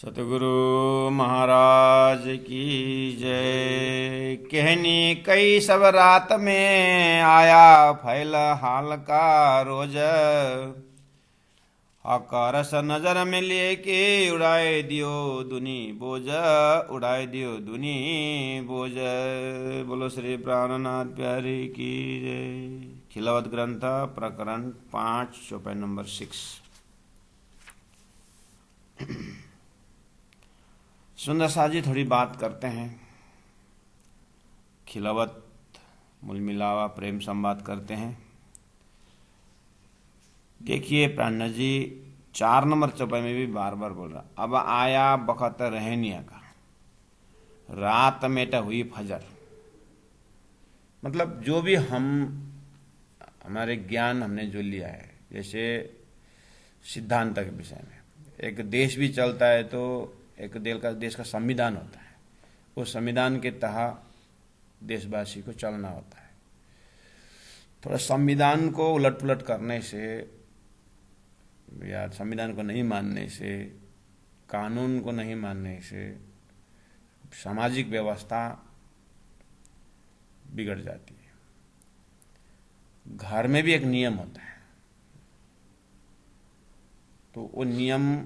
सतगुरु महाराज की जय। कहनी कई सब रात में आया फैल हाल का रोज, आकारस नजर में लेके उड़ाए दियो दुनी बोझ, उड़ाए दियो दुनी बोझ। बोलो श्री प्राणनाथ प्यारी की जय। खिलवत ग्रंथ प्रकरण 5 चौपाई नंबर 6। सुंदर सा जी थोड़ी बात करते हैं। खिलवत मूल मिलावा प्रेम संवाद करते हैं। देखिए प्राणनाथ जी 4 नंबर चौपाई में भी बार बार बोल रहा, अब आया बखत रहनिया का, रात मेट हुई फजर। मतलब जो भी हमारे ज्ञान हमने जो लिया है, जैसे सिद्धांत के विषय में एक देश भी चलता है तो एक देश का संविधान होता है, उस संविधान के तहत देशवासी को चलना होता है। थोड़ा संविधान को उलट पुलट करने से या संविधान को नहीं मानने से, कानून को नहीं मानने से सामाजिक व्यवस्था बिगड़ जाती है। घर में भी एक नियम होता है, तो वो नियम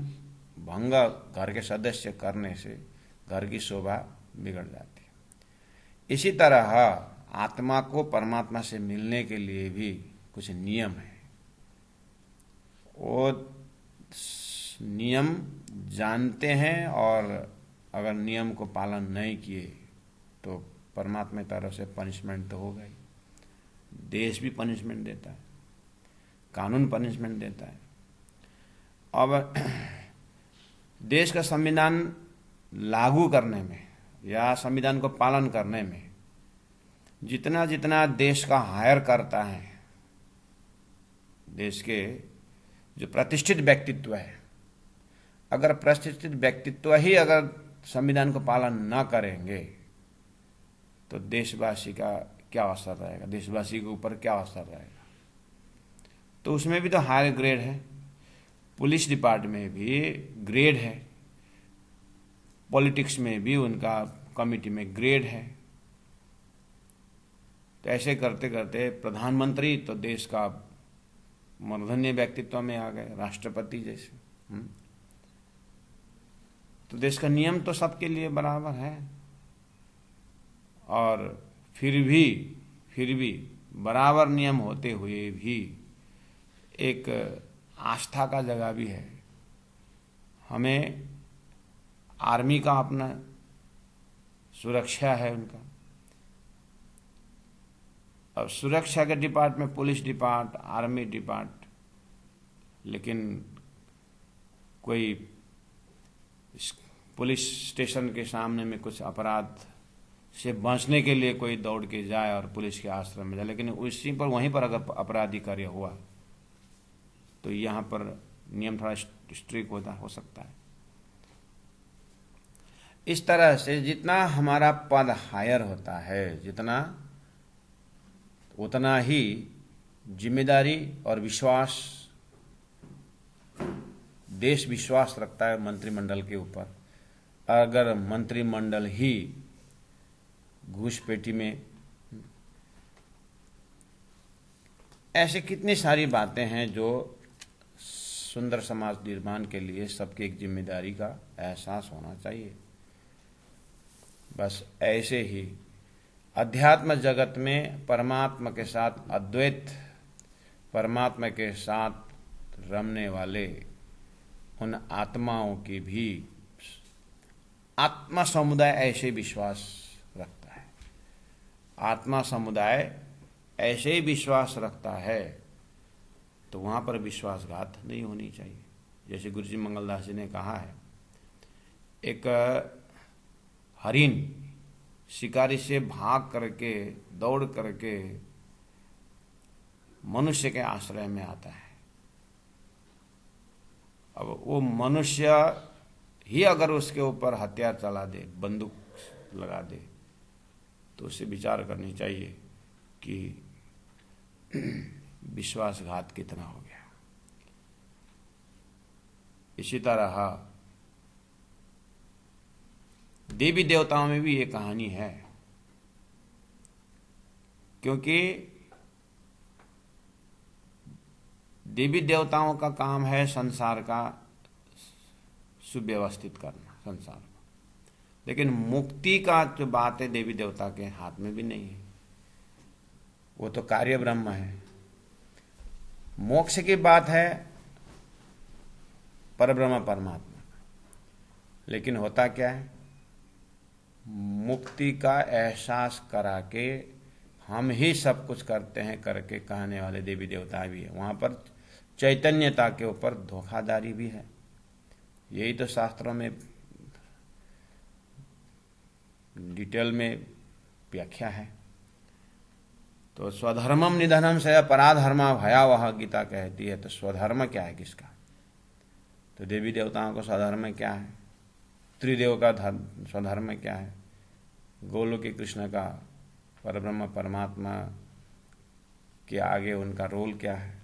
भंग घर के सदस्य करने से घर की शोभा बिगड़ जाती है। इसी तरह आत्मा को परमात्मा से मिलने के लिए भी कुछ नियम है। वो नियम जानते हैं और अगर नियम को पालन नहीं किए तो परमात्मा की तरफ से पनिशमेंट तो होगा ही। देश भी पनिशमेंट देता है, कानून पनिशमेंट देता है। अब देश का संविधान लागू करने में या संविधान को पालन करने में जितना जितना देश का हायर करता है, देश के जो प्रतिष्ठित व्यक्तित्व है, अगर प्रतिष्ठित व्यक्तित्व ही अगर संविधान को पालन न करेंगे तो देशवासी का क्या असर रहेगा, देशवासी के ऊपर क्या असर रहेगा। तो उसमें भी तो हायर ग्रेड है, पुलिस डिपार्टमेंट में भी ग्रेड है, पॉलिटिक्स में भी उनका कमिटी में ग्रेड है। तो ऐसे करते करते प्रधानमंत्री तो देश का मूर्धन्य व्यक्तित्व में आ गए, राष्ट्रपति जैसे। तो देश का नियम तो सबके लिए बराबर है, और फिर भी बराबर नियम होते हुए भी एक आस्था का जगह भी है। हमें आर्मी का अपना सुरक्षा है उनका, अब सुरक्षा के department, police depart, army depart, लेकिन कोई पुलिस स्टेशन के सामने में कुछ अपराध से बचने के लिए कोई दौड़ के जाए और पुलिस के आश्रय में जाए, लेकिन उसी पर वहीं पर अगर अपराधी कार्य हुआ तो यहाँ पर नियम थोड़ा स्ट्रिक्ट हो सकता है। इस तरह से जितना हमारा पद हायर होता है, जितना उतना ही जिम्मेदारी और विश्वास, देश विश्वास रखता है मंत्रिमंडल के ऊपर। अगर मंत्रिमंडल ही घूसपेटी में, ऐसे कितनी सारी बातें हैं जो सुंदर समाज निर्माण के लिए सबकी एक जिम्मेदारी का एहसास होना चाहिए। बस ऐसे ही अध्यात्म जगत में परमात्मा के साथ अद्वैत, परमात्मा के साथ रमने वाले उन आत्माओं की भी आत्मा समुदाय ऐसे विश्वास रखता है। आत्मा समुदाय ऐसे ही विश्वास रखता है तो वहाँ पर विश्वासघात नहीं होनी चाहिए। जैसे गुरु जी मंगलदास जी ने कहा है, एक हरिण शिकारी से भाग करके, दौड़ करके मनुष्य के आश्रय में आता है। अब वो मनुष्य ही अगर उसके ऊपर हथियार चला दे, बंदूक लगा दे, तो उसे विचार करनी चाहिए कि विश्वासघात कितना हो गया। इसी तरह देवी देवताओं में भी ये कहानी है, क्योंकि देवी देवताओं का काम है संसार का सुव्यवस्थित करना, संसार को। लेकिन मुक्ति का जो बात है देवी देवता के हाथ में भी नहीं है, वो तो कार्य ब्रह्म है। मोक्ष की बात है परब्रह्म परमात्मा, लेकिन होता क्या है, मुक्ति का एहसास करा के हम ही सब कुछ करते हैं करके कहने वाले देवी देवता भी है। वहां पर चैतन्यता के ऊपर धोखाधड़ी भी है। यही तो शास्त्रों में डिटेल में व्याख्या है। तो स्वधर्मम निधनम से पराधर्मा भयावह गीता कहती है। तो स्वधर्म क्या है किसका? तो देवी देवताओं का स्वधर्म क्या है? त्रिदेव का स्वधर्म क्या है? गोलोकी कृष्ण का परब्रह्म परमात्मा के आगे उनका रोल क्या है?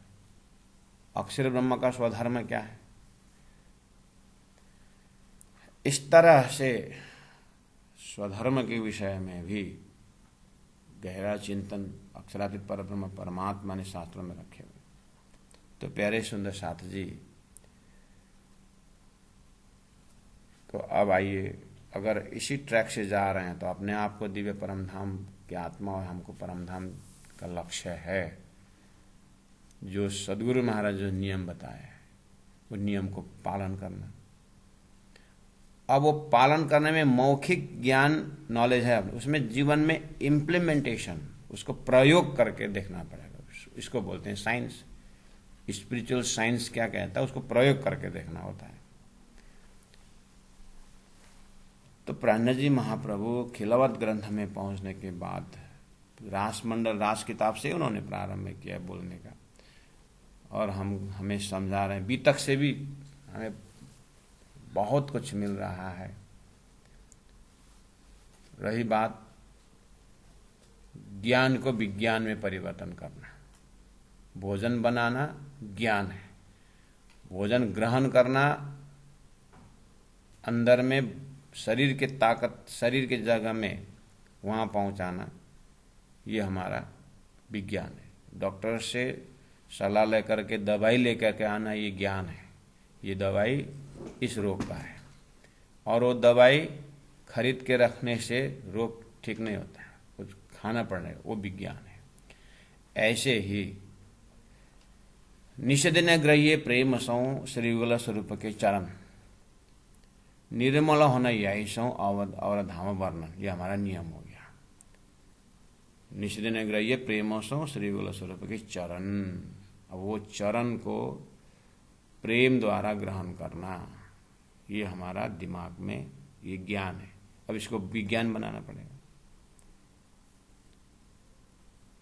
अक्षर ब्रह्म का स्वधर्म क्या है? इस तरह से स्वधर्म के विषय में भी गहरा चिंतन अक्षरातीत परब्रह्म परमात्मा ने शास्त्रों में रखे हुए। तो प्यारे सुंदर साथ जी, तो अब आइए, अगर इसी ट्रैक से जा रहे हैं तो अपने आप को दिव्य परम धाम की आत्मा और हमको परम धाम का लक्ष्य है। जो सदगुरु महाराज जो नियम बताए हैं, वो नियम को पालन करना। अब वो पालन करने में मौखिक ज्ञान नॉलेज है, उसमें जीवन में इम्प्लीमेंटेशन, उसको प्रयोग करके देखना पड़ेगा। इसको बोलते हैं साइंस। स्पिरिचुअल साइंस क्या कहता है, उसको प्रयोग करके देखना होता है। तो प्राणनाथ जी महाप्रभु खिलवत ग्रंथ में पहुंचने के बाद रासमंडल रास किताब से उन्होंने प्रारंभ किया बोलने का, और हमें समझा रहे हैं। बीतक से भी हमें बहुत कुछ मिल रहा है। रही बात ज्ञान को विज्ञान में परिवर्तन करना, भोजन बनाना ज्ञान है, भोजन ग्रहण करना, अंदर में शरीर के ताकत, शरीर के जगह में वहाँ पहुँचाना, ये हमारा विज्ञान है। डॉक्टर से सलाह लेकर के दवाई लेकर के आना, ये ज्ञान है। ये दवाई इस रोग का है, और वो दवाई खरीद के रखने से रोग ठीक नहीं होता है, कुछ खाना पड़ेगा, वो विज्ञान है। ऐसे ही निषेधन ग्रह्य प्रेम सौ श्रीगुल स्वरूप के चरण निर्मल होना, यही सौ और धाम वर्णन, ये हमारा नियम हो गया। निषेधन ग्रह्य प्रेम सौ श्रीगुल स्वरूप के चरण। अब वो चरण को प्रेम द्वारा ग्रहण करना, ये हमारा दिमाग में ये ज्ञान है। अब इसको विज्ञान बनाना पड़ेगा।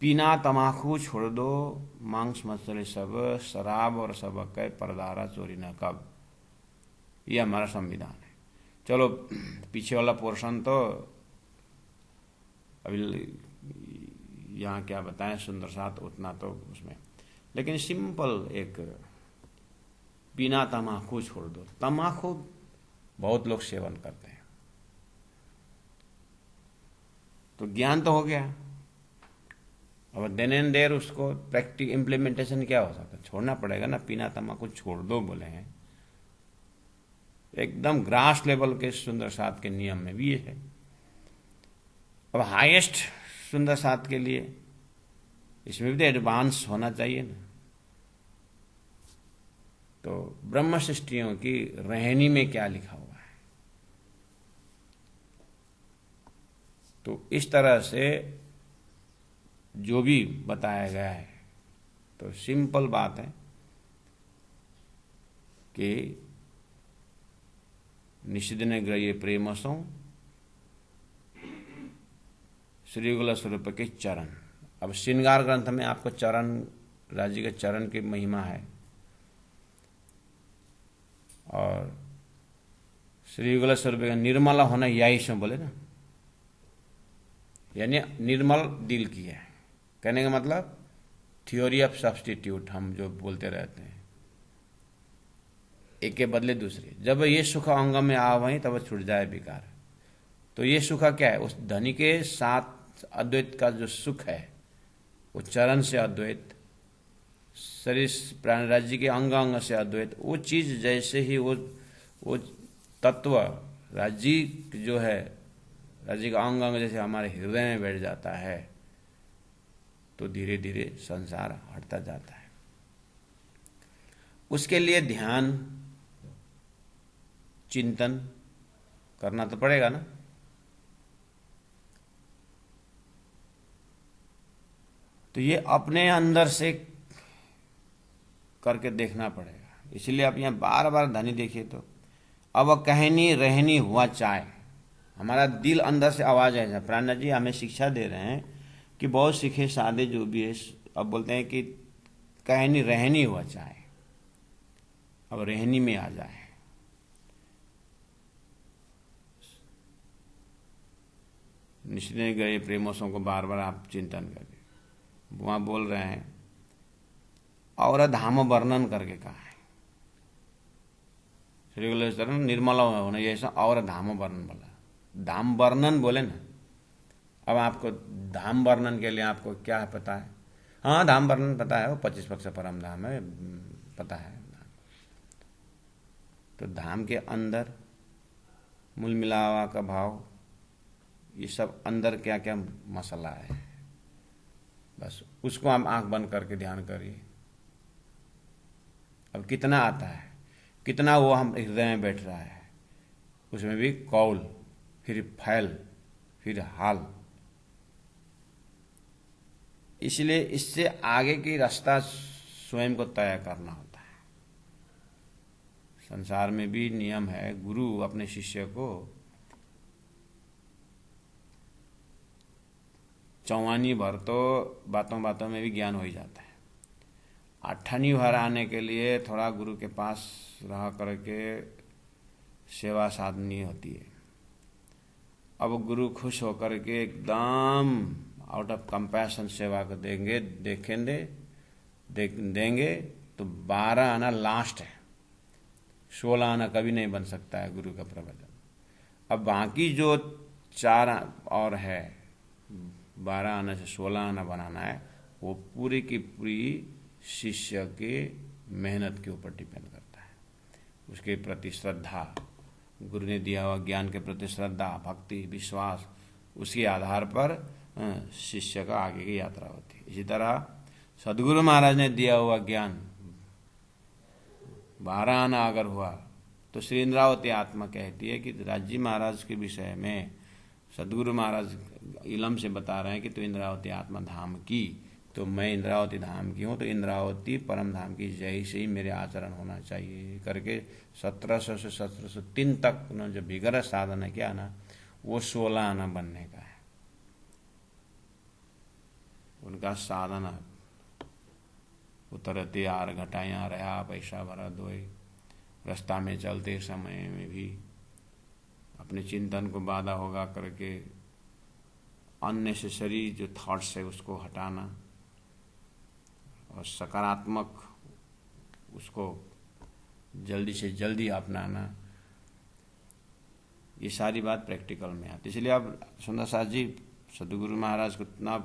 पीना तमाकू छोड़ दो, मांस मछली सब, शराब और सबक परदारा चोरी न कब, ये हमारा संविधान है। चलो पीछे वाला पोर्शन तो अभी यहाँ क्या बताएं, सुंदर साथ उतना तो उसमें, लेकिन सिंपल एक बिना तमाकू छोड़ दो। तमाकू बहुत लोग सेवन करते हैं, तो ज्ञान तो हो गया। अब देन एंड देयर उसको प्रैक्टिक इम्प्लीमेंटेशन क्या हो सकता है, छोड़ना पड़ेगा ना। बिना तमाकू छोड़ दो बोले हैं, एकदम ग्रास लेवल के सुंदर साथ के नियम में भी ये है। अब हाईएस्ट सुंदर साथ के लिए इसमें भी तो एडवांस होना चाहिए ना। तो ब्रह्म सृष्टियों की रहनी में क्या लिखा हुआ है, तो इस तरह से जो भी बताया गया है, तो सिंपल बात है कि निषिद्धन ग्रह्य प्रेमसों श्रीगुल स्वरूप के चरण। अब श्रृंगार ग्रंथ में आपको चरण, राजी के चरण की महिमा है, और श्रीगुल स्वरूप का निर्मल होना, यही से बोले ना, यानी निर्मल दिल की है। कहने का मतलब थ्योरी ऑफ सब्स्टिट्यूट हम जो बोलते रहते हैं, एक के बदले दूसरे। जब ये सुख अंग में आ वहीं तब छूट जाए विकार। तो ये सुख क्या है? उस धनी के साथ अद्वैत का जो सुख है वो चरण से अद्वैत, शरीर प्राण राज्य के अंग अंग से अद्वैत, वो चीज जैसे ही वो तत्व राज्य जो है, राज्य का अंग अंग जैसे हमारे हृदय में बैठ जाता है तो धीरे धीरे संसार हटता जाता है। उसके लिए ध्यान चिंतन करना तो पड़ेगा ना। तो ये अपने अंदर से करके देखना पड़ेगा। इसलिए आप यहाँ बार बार धनी देखिए तो अब कहनी रहनी हुआ चाय, हमारा दिल अंदर से आवाज है। प्राणनाथ जी हमें शिक्षा दे रहे हैं कि बहुत सीखे साधे जो भी है अब बोलते हैं कि कहनी रहनी हुआ चाय, अब रहनी में आ जाए। निश्चय गए प्रेमों को बार बार आप चिंतन करिए। वहां बोल रहे हैं और धाम वर्णन करके कहा है श्री गुलेश्वर निर्मला होना, ये ऐसा और धाम वर्णन बोला, धाम वर्णन बोले ना। अब आपको धाम वर्णन के लिए आपको क्या है पता है? हाँ धाम वर्णन पता है, वो 25 पक्ष परम धाम है, पता है। तो धाम के अंदर मूल मिलावा का भाव, ये सब अंदर क्या क्या मसला है, बस उसको हम आंख बंद करके ध्यान करिए। अब कितना आता है, कितना वो हम हृदय में बैठ रहा है, उसमें भी कौल, फिर फैल, फिर हाल। इसलिए इससे आगे की रास्ता स्वयं को तय करना होता है। संसार में भी नियम है, गुरु अपने शिष्य को चौवानी भर तो बातों बातों में भी ज्ञान हो ही जाता है। अट्ठानी भर आने के लिए थोड़ा गुरु के पास रह करके सेवा साधनी होती है। अब गुरु खुश होकर के एकदम आउट ऑफ कंपैशन सेवा को देंगे तो 12 आना लास्ट है, 16 आना कभी नहीं बन सकता है गुरु का प्रवचन। अब बाकी जो 4 और है, 12 आना से 16 आना बनाना है, वो पूरी की पूरी शिष्य के मेहनत के ऊपर डिपेंड करता है। उसके प्रति श्रद्धा, गुरु ने दिया हुआ ज्ञान के प्रति श्रद्धा, भक्ति, विश्वास, उसके आधार पर शिष्य का आगे की यात्रा होती है। इसी तरह सदगुरु महाराज ने दिया हुआ ज्ञान 12 आना अगर हुआ तो श्री इंद्रावती आत्मा कहती है कि राजी महाराज के विषय में सदगुरु महाराज इलम से बता रहे हैं कि तो इंद्रावती आत्मा धाम की, तो मैं इंद्रावती धाम की हूँ, तो इंद्रावती परम धाम की जैसे ही मेरे आचरण होना चाहिए करके 1700 से 1703 तक उन्होंने जो विग्रह साधना किया ना, वो 16 आना बनने का है उनका साधना। उतरते आर घटाया रहा पैसा भरा दोय, रास्ता में चलते समय में भी अपने चिंतन को बाधा होगा करके अननेसेसरी जो थॉट्स है उसको हटाना और सकारात्मक उसको जल्दी से जल्दी अपनाना, ये सारी बात प्रैक्टिकल में आती। इसलिए अब सुंदर साथ जी सदगुरु महाराज को इतना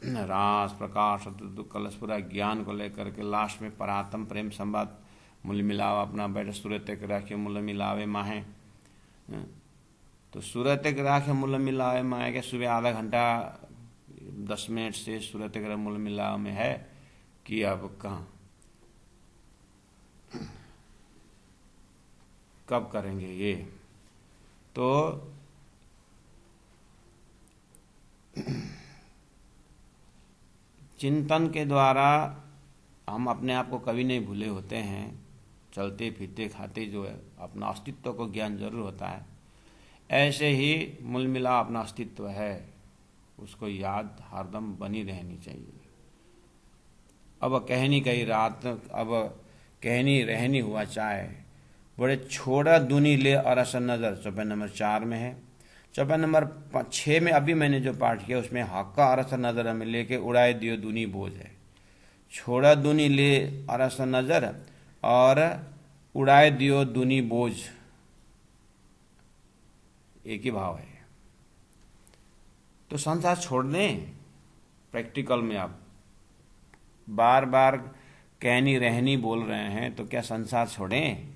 रास प्रकाश दुख कलश पूरा ज्ञान को लेकर के लास्ट में परात्म प्रेम संवाद मूल मिलावा अपना बैठ सूरत एक राखे मूल मिलावे माहे, तो सूरत एक राखे मूल मिलावे माहे के सुबह आधा घंटा 10 मिनट से सूरत एक मूल मिलाव में है कि अब कहाँ कब करेंगे ये। तो चिंतन के द्वारा हम अपने आप को कभी नहीं भूले होते हैं, चलते फिरते खाते जो है अपना अस्तित्व को ज्ञान जरूर होता है, ऐसे ही मूल मिला अपना अस्तित्व है उसको याद हरदम बनी रहनी चाहिए। अब कहनी कही रात, अब कहनी रहनी हुआ चाहे, बड़े छोड़ा दुनी ले अरस नजर, चौपाई नंबर 4 में है। चौपाई नंबर 6 में अभी मैंने जो पाठ किया उसमें हक का अरस नजर में लेके उड़ाए दियो दुनी बोझ है। छोड़ा दुनी ले अरस नजर और उड़ाए दियो दुनी बोझ, एक ही भाव है। तो संसार छोड़ दें। प्रैक्टिकल में आप बार बार कहनी रहनी बोल रहे हैं, तो क्या संसार छोड़ें?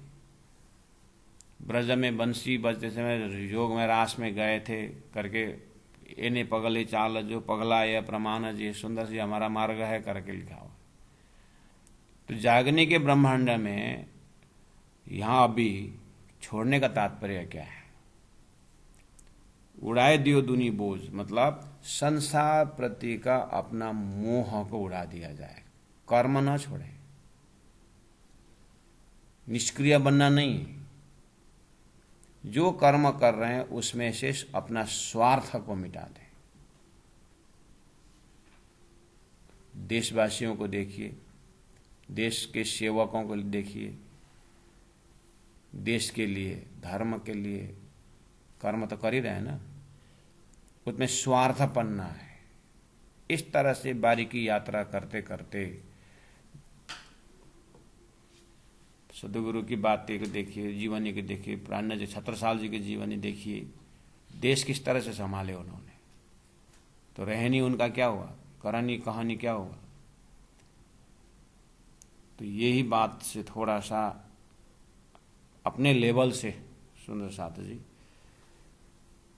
ब्रज में बंसी बजते समय योग में रास में गए थे करके, एने पगले चाल जो पगला ये प्रमाण जी सुंदर जी हमारा मार्ग है करके लिखा हुआ। तो जागने के ब्रह्मांड में यहां अभी छोड़ने का तात्पर्य क्या है? उड़ाए दियो दुनी बोझ, मतलब संसार प्रति का अपना मोह को उड़ा दिया जाए। कर्म न छोड़े, निष्क्रिय बनना नहीं, जो कर्म कर रहे हैं उसमें से अपना स्वार्थ को मिटा दें। देशवासियों को देखिए, देश के सेवकों को देखिए, देश के लिए धर्म के लिए कर्म तो कर ही रहे हैं ना, उसमें स्वार्थपन्ना है। इस तरह से बारीकी यात्रा करते करते सदगुरु की बातें को देखिए, जीवनी को देखिए, प्राण जी छत्रसाल जी की जीवनी देखिए, देश किस तरह से संभाले उन्होंने। तो रहनी उनका क्या हुआ, करनी कहानी क्या हुआ। तो यही बात से थोड़ा सा अपने लेवल से सुंदर साथ जी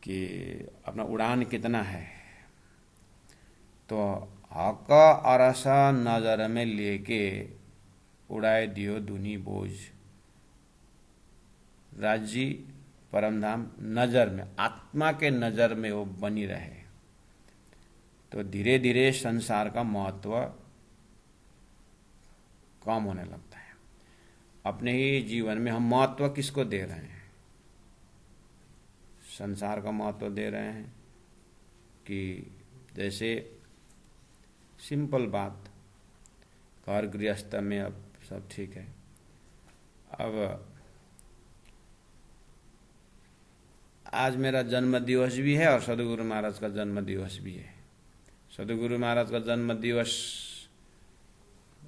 कि अपना उड़ान कितना है। तो हक अरसा नजर में लेके उड़ाए दियो दुनी बोझ। राज्य परमधाम नजर में, आत्मा के नजर में वो बनी रहे, तो धीरे धीरे संसार का महत्व कम होने लगता है। अपने ही जीवन में हम महत्व किसको दे रहे हैं? संसार का महत्व दे रहे हैं कि जैसे सिंपल बात, घर गृहस्थ में अब सब ठीक है। अब आज मेरा जन्म दिवस भी है और सदगुरु महाराज का जन्म दिवस भी है। सदगुरु महाराज का जन्म दिवस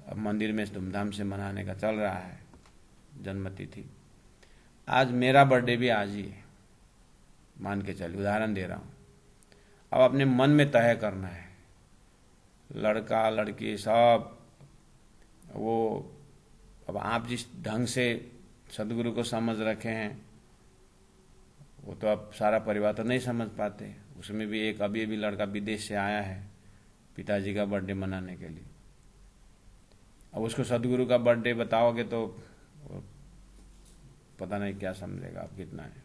अब मंदिर में धूमधाम से मनाने का चल रहा है, जन्म तिथि। आज मेरा बर्थडे भी आज ही है, मान के चलिए, उदाहरण दे रहा हूं। अब अपने मन में तय करना है, लड़का लड़की सब वो, अब आप जिस ढंग से सदगुरु को समझ रखे हैं वो तो अब सारा परिवार तो नहीं समझ पाते। उसमें भी एक अभी अभी लड़का विदेश से आया है पिताजी का बर्थडे मनाने के लिए। अब उसको सदगुरु का बर्थडे बताओगे तो पता नहीं क्या समझेगा आप कितना है।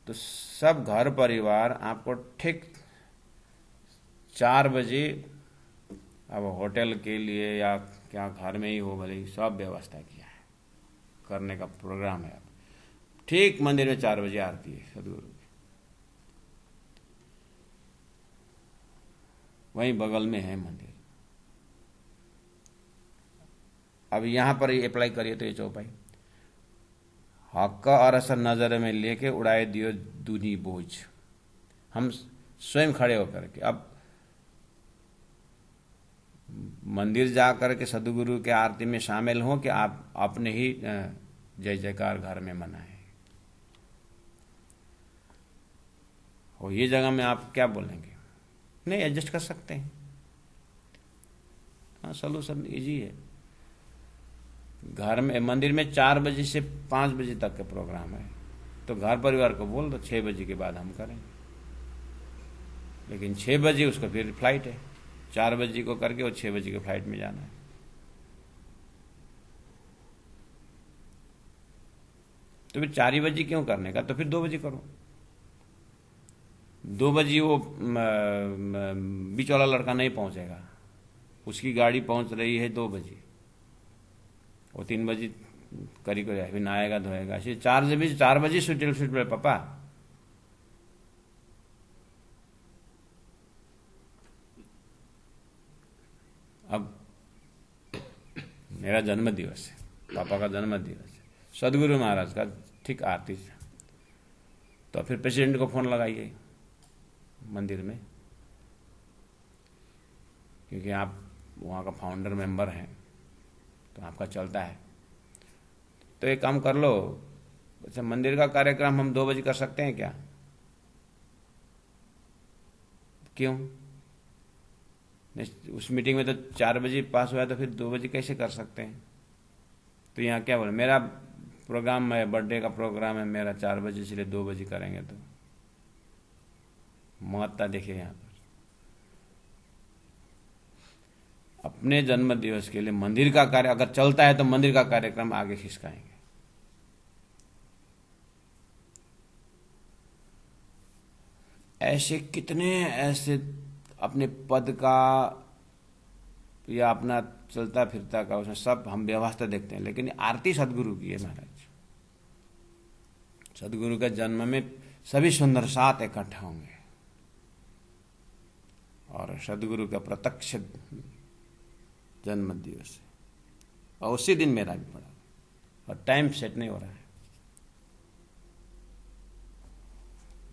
तो सब घर परिवार आपको ठीक 4 बजे, अब होटल के लिए या क्या घर में ही हो भले, सब व्यवस्था किया है, करने का प्रोग्राम है। अब ठीक मंदिर में 4 बजे आरती है सदगुरु की, वहीं बगल में है मंदिर। अब यहां पर अप्लाई करिए तो ये चौपाई, हक और असर नजर में लेके उड़ाए दियो दूनी बोझ। हम स्वयं खड़े होकर के अब मंदिर जाकर के सदगुरु के आरती में शामिल हो कि आप अपने ही जय जयकार घर में मनाएं। और ये जगह में आप क्या बोलेंगे? नहीं, एडजस्ट कर सकते हैं। हाँ, सलूशन इजी है। घर में, मंदिर में 4 बजे से 5 बजे तक का प्रोग्राम है, तो घर परिवार को बोल दो 6 बजे के बाद हम करेंगे। लेकिन 6 बजे उसका फिर फ्लाइट है, 4 बजे को करके और 6 बजे के फ्लाइट में जाना है। तो फिर 4 बजे क्यों करने का? तो फिर 2 बजे करो। 2 बजे वो बीच वाला लड़का नहीं पहुंचेगा, उसकी गाड़ी पहुंच रही है 2 बजे, वो 3 बजे करी को जाए, फिर नहाएगा धोएगा, ऐसे 4 बजे सुटेल पापा। अब मेरा जन्म दिवस है, पापा का जन्म दिवस है, सदगुरु महाराज का ठीक आरती से, तो फिर प्रेसिडेंट को फोन लगाइए मंदिर में, क्योंकि आप वहाँ का फाउंडर मेंबर हैं तो आपका चलता है। तो एक काम कर लो, अच्छा मंदिर का कार्यक्रम हम 2 बजे कर सकते हैं क्या? क्यों? उस मीटिंग में तो 4 बजे पास हुआ है, तो फिर 2 बजे कैसे कर सकते हैं? तो यहाँ क्या बोले, मेरा प्रोग्राम है, बर्थडे का प्रोग्राम है मेरा 4 बजे, इसलिए 2 बजे करेंगे। तो महत्ता देखिए यहाँ पर। अपने जन्म दिवस के लिए मंदिर का कार्य अगर चलता है तो मंदिर का कार्यक्रम आगे खिसकाएंगे। ऐसे कितने ऐसे अपने पद का या अपना चलता फिरता का उसमें सब हम व्यवस्था देखते हैं, लेकिन आरती सदगुरु की है महाराज। सदगुरु के जन्म में सभी सुंदर साथ इकट्ठा होंगे और सदगुरु का प्रत्यक्ष जन्म दिवस है, और उसी दिन मेरा भी पड़ा, और टाइम सेट नहीं हो रहा है।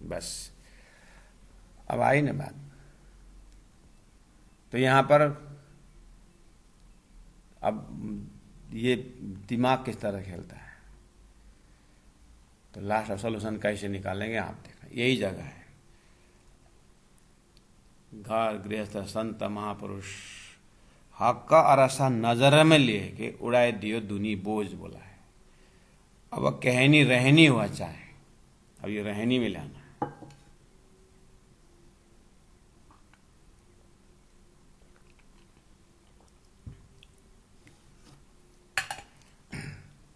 बस अब आई ना बात। तो यहां पर अब ये दिमाग किस तरह खेलता है, तो लास्ट सोल्यूशन कैसे निकालेंगे आप देखा, यही जगह है। घर गृहस्थ संत महापुरुष हक का अरसा नजर में लिए कि उड़ाए दियो दुनी बोझ बोला है। अब कहनी रहनी हुआ चाहे, अब ये रहनी में लाना है।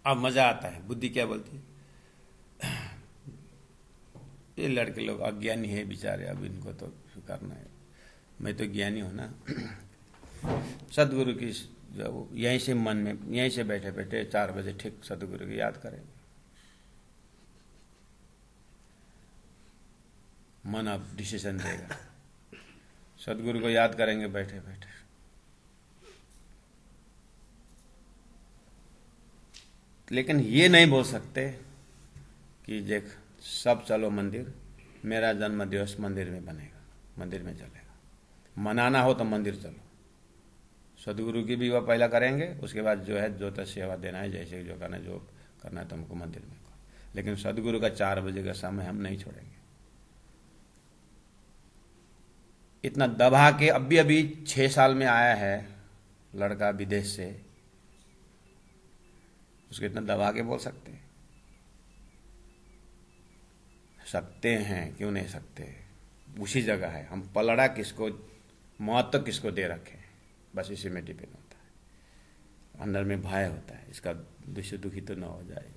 अब मजा आता है। बुद्धि क्या बोलती है, ये लड़के लोग अज्ञानी है बेचारे, अब इनको तो करना है, मैं तो ज्ञानी हूं ना। सदगुरु की जो यहीं से मन में, यहीं से बैठे बैठे 4 बजे ठीक सदगुरु की याद करेंगे। मन अब डिसीजन देगा, सदगुरु को याद करेंगे बैठे बैठे। लेकिन ये नहीं बोल सकते कि देख सब चलो मंदिर, मेरा जन्म दिवस मंदिर में बनेगा, मंदिर में चलेगा। मनाना हो तो मंदिर चलो, सदगुरु की भी वह पहला करेंगे, उसके बाद जो है जो तो सेवा देना है, जैसे जो करना है, जो करना है तुमको मंदिर में करो। लेकिन सदगुरु का 4 बजे का समय हम नहीं छोड़ेंगे। इतना दबा के, अभी 6 साल में आया है लड़का विदेश से, उसको इतना दबा के बोल सकते हैं? सकते हैं, क्यों नहीं सकते? उसी जगह है। हम पलड़ा किसको, महत्व किसको दे रखे हैं, बस इसी में डिपेंड होता है। अंदर में भय होता है, इसका दुखी तो न हो जाए,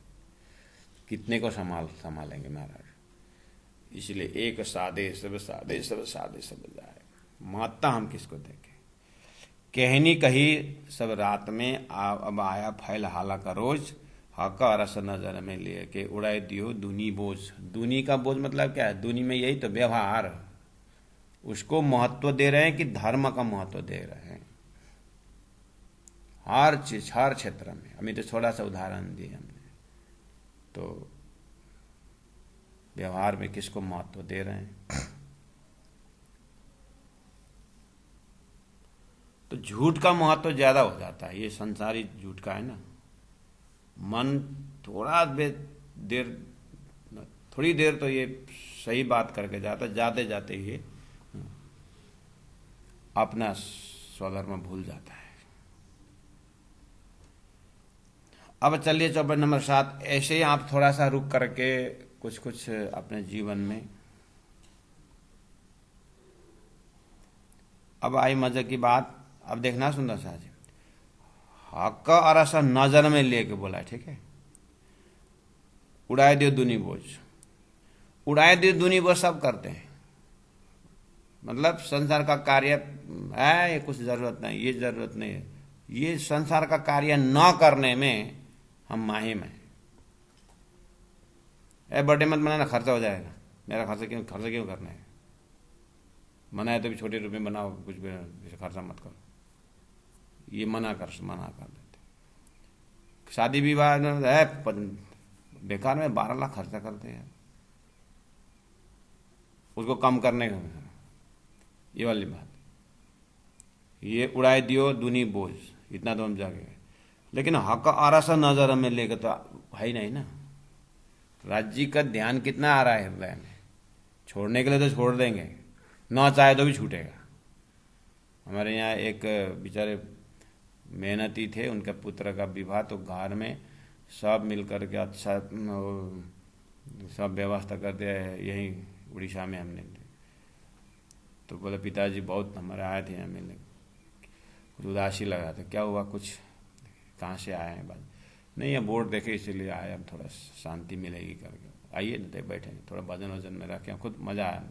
कितने को संभालेंगे महाराज। इसलिए एक सादे सब सादे सब सादे सब जाए, महत्ता हम किसको देखें। कहनी कही सब रात में अब आया फैल हाला का रोज, हका रस नजर में लिए के उड़ाए दियो दूनी बोझ। दूनी का बोझ मतलब क्या है? दूनी में यही तो व्यवहार, उसको महत्व दे रहे हैं कि धर्म का महत्व दे रहे हैं। हर चीज, हर क्षेत्र में। अभी तो थोड़ा सा उदाहरण दिए हमने, तो व्यवहार में किसको महत्व दे रहे हैं। तो झूठ का महत्व ज्यादा हो जाता है, ये संसारी झूठ का है ना। मन थोड़ी देर तो ये सही बात करके जाता, जाते जाते ही अपना स्वधर्म भूल जाता है। अब चलिए चौपाई नंबर 7। ऐसे ही आप थोड़ा सा रुक करके कुछ अपने जीवन में, अब आई मजे की बात। अब देखना सुंदर शाह जी, हक का अरसा नजर में लेके बोला है, ठीक है। उड़ाए दियो दुनी बोझ, उड़ाए दियो दुनी बोझ सब करते हैं, मतलब संसार का कार्य है, ये कुछ जरूरत नहीं, ये जरूरत नहीं है, ये संसार का कार्य न करने में हम माहिम हैं। बर्थडे मत मनाना, खर्चा हो जाएगा। मेरा खर्चा क्यों करना है? मना है तो भी छोटे रूप में बनाओ, कुछ भी खर्चा मत करो। ये मना कर देते। शादी विवाह है, बेकार में 12 लाख खर्चा करते हैं, उसको कम करने का, ये वाली बात। ये उड़ाए दियो दुनी बोझ, इतना तो हम जागे। लेकिन हक आरासा नजर में लेकर तो है ही नहीं ना। राज्य का ध्यान कितना आ रहा है हृदय में, छोड़ने के लिए तो छोड़ देंगे, ना चाहे तो भी छूटेगा। हमारे यहाँ एक बेचारे मेहनती थे, उनके पुत्र का विवाह, तो घर में सब मिल करके अच्छा सब व्यवस्था कर दिया है, यहीं उड़ीसा में हमने। तो बोले पिताजी बहुत हमारे आए थे यहाँ मिलने, कुछ उदासी लगा था, क्या हुआ, कुछ कहाँ से आए हैं? बात नहीं, ये बोर्ड देखे इसीलिए आए, अब थोड़ा शांति मिलेगी करके। आइए न, बैठे, थोड़ा भजन वजन में रखे, खुद मज़ा आया।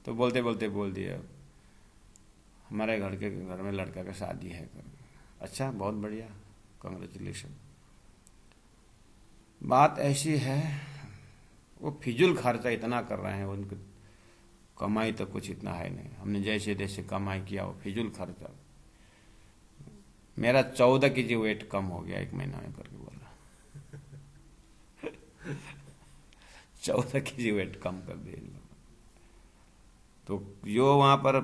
तो बोलते बोलते बोल दिए हमारे घर में लड़का का शादी है करके। अच्छा, बहुत बढ़िया, कांग्रेचुलेशन। बात ऐसी है, वो फिजूल खर्चा इतना कर रहे हैं, उनकी कमाई तो कुछ इतना है नहीं। हमने जैसे जैसे कमाई किया वो फिजूल खर्चा। मेरा 14 केजी वेट कम हो गया 1 महीना में करके बोला। 14 केजी वेट कम कर दिए इन लोगों। तो जो वहाँ पर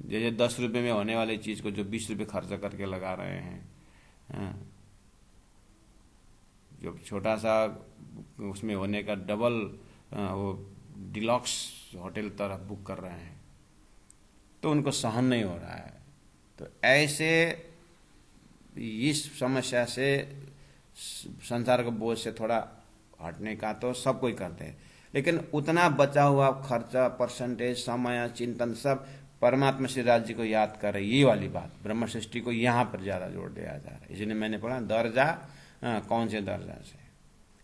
जैसे 10 रुपये में होने वाली चीज़ को जो 20 रुपये खर्चा करके लगा रहे हैं, जो छोटा सा उसमें होने का डबल वो डिलॉक्स होटल तरफ बुक कर रहे हैं, तो उनको सहन नहीं हो रहा है। तो ऐसे इस समस्या से संसार के बोझ से थोड़ा हटने का तो सब कोई करते हैं, लेकिन उतना बचा हुआ खर्चा, परसेंटेज, समय, चिंतन सब परमात्मा श्री राज्य को याद कर रहे, ये वाली बात ब्रह्म सृष्टि को यहाँ पर ज़्यादा जोर दिया जा रहा है। इसलिए मैंने पढ़ा दर्जा, कौन से दर्जा से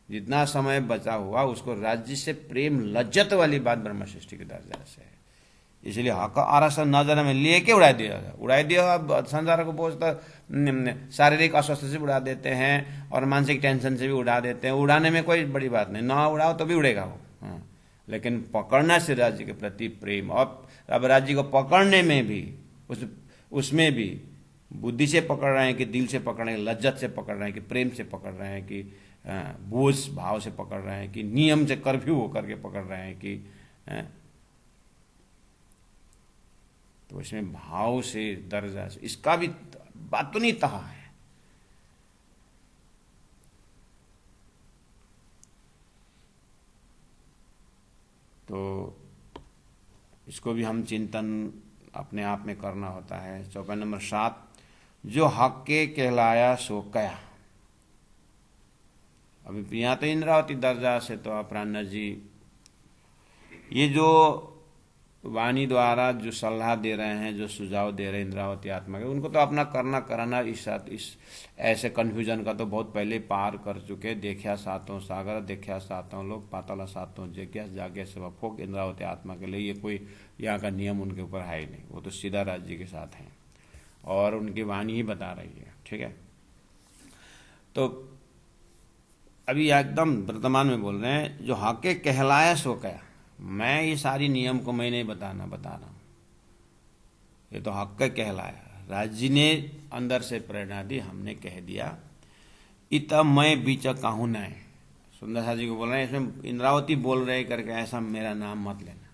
जितना समय बचा हुआ उसको राज्य से प्रेम लज्जत वाली बात ब्रह्म सृष्टि के दर्जा से है। इसलिए हक आरस नजर में लेके उड़ा दिया। अब संसार को बोझ तो शारीरिक अस्वस्थ से उड़ा देते हैं और मानसिक टेंशन से भी उड़ा देते हैं। उड़ाने में कोई बड़ी बात नहीं, ना उड़ाओ तो भी उड़ेगा वो, हाँ। लेकिन पकड़ना से राज्य के प्रति प्रेम, और अब राज्य को पकड़ने में भी उसमें भी बुद्धि से पकड़ रहे हैं कि दिल से पकड़ रहे हैं, लज्जत से पकड़ रहे हैं कि प्रेम से पकड़ रहे हैं, कि बोझ भाव से पकड़ रहे हैं, कि नियम से कर्फ्यू होकर के पकड़ रहे हैं, कि तो इसमें भाव से, दर्जा से, इसका भी बात तो नहीं तहा है। तो इसको भी हम चिंतन अपने आप में करना होता है। चौपाई नंबर 7, जो हक के कहलाया सो कया। अभी यहाँ तो इंद्रावती दर्जा से तो अपराह्न जी ये जो वाणी द्वारा जो सलाह दे रहे हैं, जो सुझाव दे रहे हैं इंद्रावती आत्मा के, उनको तो अपना करना कराना इस ऐसे कन्फ्यूजन का तो बहुत पहले पार कर चुके। देखा सातों सागर, देखा सातों लोग, पाताला सातों जगह, जागे सब फोक। इंद्रावती आत्मा के लिए ये कोई यहाँ का नियम उनके ऊपर है ही नहीं, वो तो सीधा राज्य के साथ हैं और उनकी वाणी ही बता रही है, ठीक है। तो अभी एकदम वर्तमान में बोल रहे हैं, जो हके कहलाया सो कया। मैं ये सारी नियम को मैं नहीं बता रहा हूं, ये तो हक कहलाया। राज्य ने अंदर से प्रेरणा दी, हमने कह दिया। इत मैं बीच कहूं न। सुंदर सा जी को बोल रहे हैं, इसमें इंद्रावती बोल रहे करके ऐसा मेरा नाम मत लेना।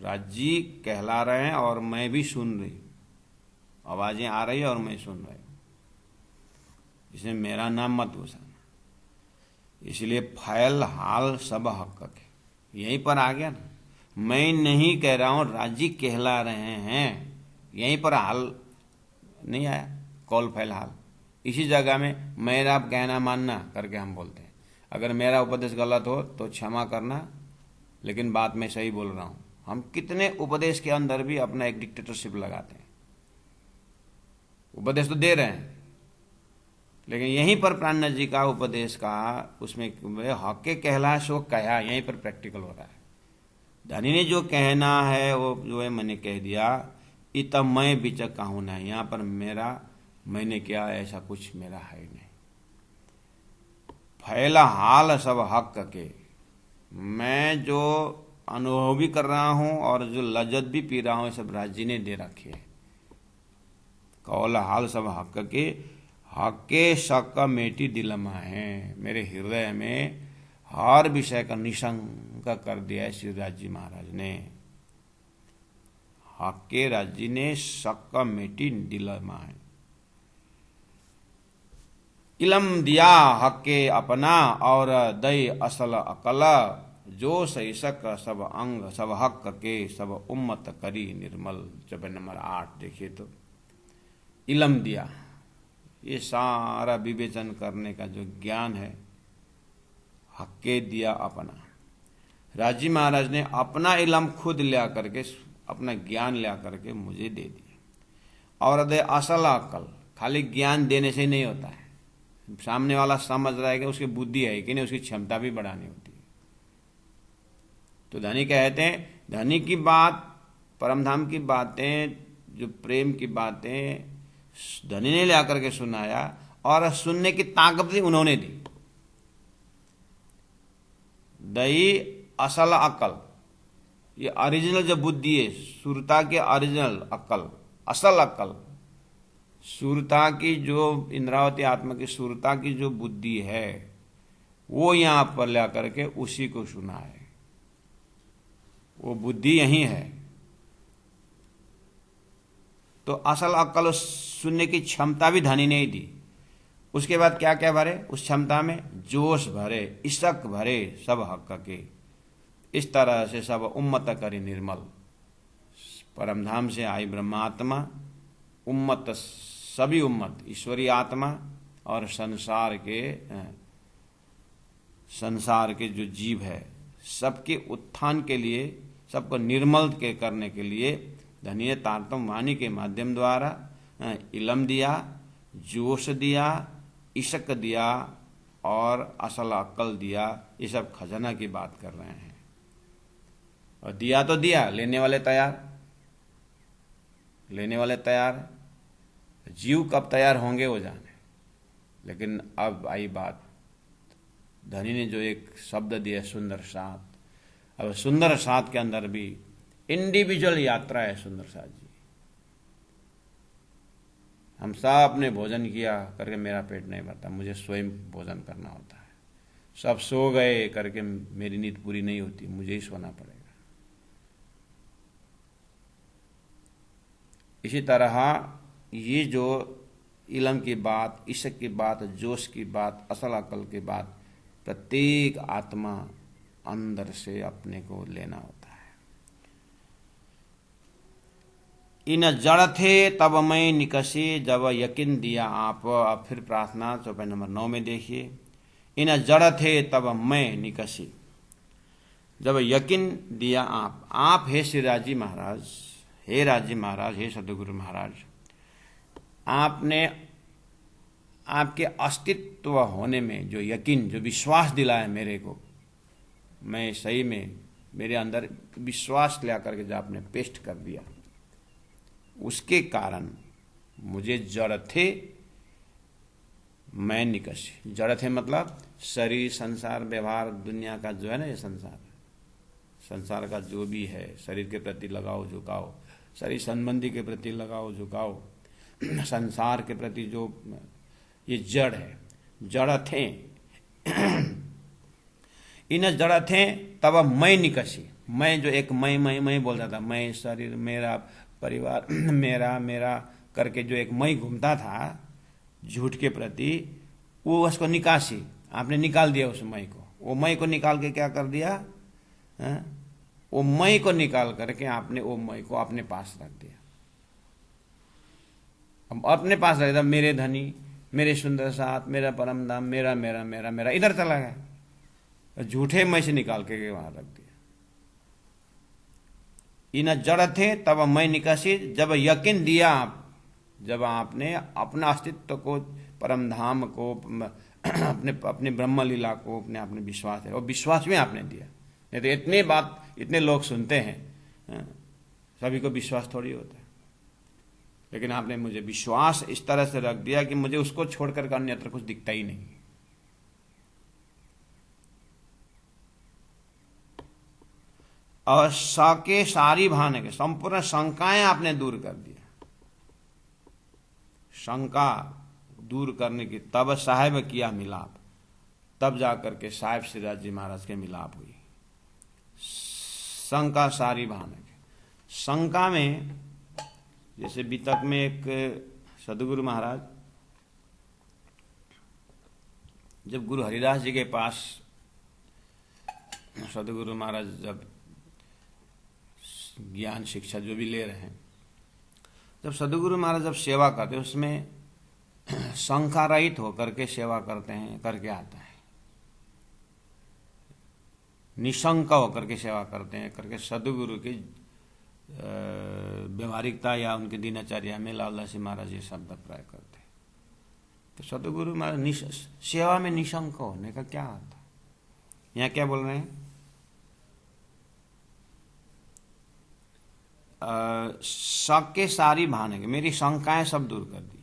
राज्य कहला रहे हैं और मैं भी सुन रही, आवाजें आ रही है और मैं सुन रही हूं, इसमें मेरा नाम मत घुसाना। इसलिए फैल हाल सब हक के, यहीं पर आ गया ना। मैं नहीं कह रहा हूं, राज्य कहला रहे हैं, यहीं पर हाल नहीं आया, कौल फैल हाल। इसी जगह में मेरा कहना मानना करके हम बोलते हैं। अगर मेरा उपदेश गलत हो तो क्षमा करना, लेकिन बात मैं सही बोल रहा हूं। हम कितने उपदेश के अंदर भी अपना एक डिक्टेटरशिप लगाते हैं। उपदेश तो दे रहे हैं, लेकिन यहीं पर प्राण जी का उपदेश का उसमें हक के कहला सो कहा, यहीं पर प्रैक्टिकल हो रहा है। धनी ने जो कहना है वो जो है मैंने कह दिया। इत मैं बीच कहूं ना, यहाँ पर मेरा मैंने क्या ऐसा कुछ मेरा है नहीं। फैला हाल सब हक के, मैं जो अनुभव भी कर रहा हूं और जो लज्जत भी पी रहा हूं, सब राज्य ने दे रखे है। कौल हाल सब हक के, हके शक मेटी दिलमा है। मेरे हृदय में हर विषय का निशंक कर दिया है श्री राज्य महाराज ने। हके राज्य ने शक मेटी दिलमा है। इलम दिया हके अपना और दई असल अकल, जो सही सक सब अंग सब हक के सब उम्मत करी निर्मल। चौपाई नंबर 8 देखिए तो इलम दिया, ये सारा विवेचन करने का जो ज्ञान है, हक्के दिया अपना। राजी महाराज ने अपना इलम खुद लिया करके, अपना ज्ञान लिया करके मुझे दे दिया। और दे असल अकल, खाली ज्ञान देने से ही नहीं होता है, सामने वाला समझ रहा है कि उसकी बुद्धि है कि नहीं, उसकी क्षमता भी बढ़ानी होती है। तो धनी कहते हैं, धनी की बात, परमधाम की बातें, जो प्रेम की बातें धनी ने ला करके सुनाया, और सुनने की ताकत भी उन्होंने दी। दही असल अकल, ये ओरिजिनल जो बुद्धि है, सुरता के ओरिजिनल अकल, असल अकल, सुरता की जो इंद्रावती आत्मा की सुरता की जो बुद्धि है, वो यहां पर ला करके उसी को सुना है। वो बुद्धि यही है। तो असल अक्ल सुनने की क्षमता भी धनी ने ही दी। उसके बाद क्या क्या भरे उस क्षमता में? जोश भरे, इशक भरे सब हक के। इस तरह से सब उम्मत करी निर्मल। परमधाम से आई ब्रह्मात्मा, उम्मत सभी उम्मत, ईश्वरीय आत्मा और संसार के जो जीव है, सबके उत्थान के लिए, सबको निर्मल के करने के लिए धनी ने तारतम वाणी के माध्यम द्वारा इलम दिया, जोश दिया, इशक दिया और असल अक्ल दिया। ये सब खजाना की बात कर रहे हैं। और दिया तो दिया, लेने वाले तैयार, लेने वाले तैयार। जीव कब तैयार होंगे वो जाने। लेकिन अब आई बात, धनी ने जो एक शब्द दिया सुंदर साथ, अब सुंदर साथ के अंदर भी इंडिविजुअल यात्रा है। सुंदर साथ जी, हम सब ने भोजन किया करके मेरा पेट नहीं भरता, मुझे स्वयं भोजन करना होता है। सब सो गए करके मेरी नींद पूरी नहीं होती, मुझे ही सोना पड़ेगा। इसी तरह ये जो इलम की बात, इश्क की बात, जोश की बात, असल अकल की बात, प्रत्येक आत्मा अंदर से अपने को लेना होता है। इन जड़ थे तब मैं निकसी जब यकीन दिया आप। अब फिर प्रार्थना चौपाई नंबर 9 में देखिए। इन जड़ थे तब मैं निकसी जब यकीन दिया आप हे श्री राजी महाराज, हे राजी महाराज, हे सदगुरु महाराज, आपने आपके अस्तित्व होने में जो यकीन, जो विश्वास दिलाया मेरे को, मैं सही में मेरे अंदर विश्वास ला करके जो आपने पेस्ट कर दिया, उसके कारण मुझे जड़ थे मैं निकसी। जड़ थे मतलब शरीर, संसार, व्यवहार, दुनिया का जो है ना, ये संसार का जो भी है, शरीर के प्रति लगाओ झुकाओ, शरीर संबंधी के प्रति लगाओ झुकाओ, संसार के प्रति जो ये जड़ है, जड़ थे। इन जड़ थे तब मैं निकसी। मैं जो एक मैं बोल रहा था, मैं शरीर, मेरा परिवार, मेरा करके जो एक मैं घूमता था झूठ के प्रति, वो उसको निकासी, आपने निकाल दिया उस मैं को। वो मैं को निकाल के क्या कर दिया? वो मैं को निकाल करके आपने वो मैं को अपने पास रख दिया। अब अपने पास रख दिया, मेरे धनी, मेरे सुंदर साथ, मेरा परम धाम, मेरा मेरा मेरा मेरा इधर चला गया, झूठे मैं से निकाल के वहां रख दिया। इन जड़ थे तब मैं निकासी जब यकीन दिया आप, जब आपने अपना अस्तित्व को, परम धाम को, अपने ब्रह्म लीला को, अपने विश्वास है, और विश्वास में आपने दिया। नहीं तो इतने बात इतने लोग सुनते हैं, सभी को विश्वास थोड़ी होता है। लेकिन आपने मुझे विश्वास इस तरह से रख दिया कि मुझे उसको छोड़कर अन्यत्र कुछ दिखता ही नहीं। और साके सारी भाने के संपूर्ण शंकाएं आपने दूर कर दिया। शंका दूर करने की तब साहेब किया मिलाप, तब जाकर के साहेब सिराज जी महाराज के मिलाप हुई। शंका सारी भाने के, शंका में जैसे बीतक में एक सदगुरु महाराज जब गुरु हरिदास जी के पास सदगुरु महाराज जब ज्ञान शिक्षा जो भी ले रहे हैं, जब सदगुरु महाराज जब सेवा करते हैं उसमें शंका रहित होकर के सेवा करते हैं, करके आता है, निशंक होकर के सेवा करते हैं, करके सदगुरु की व्यवहारिकता या उनकी दिनचर्या में लालदास जी महाराज ये शब्द प्रयोग करते हैं। तो सदगुरु महाराज सेवा में निशंक होने का क्या अर्थ है? यहाँ क्या बोल रहे हैं? शक के सारी भाने, मेरी शंकाएं सब दूर कर दी।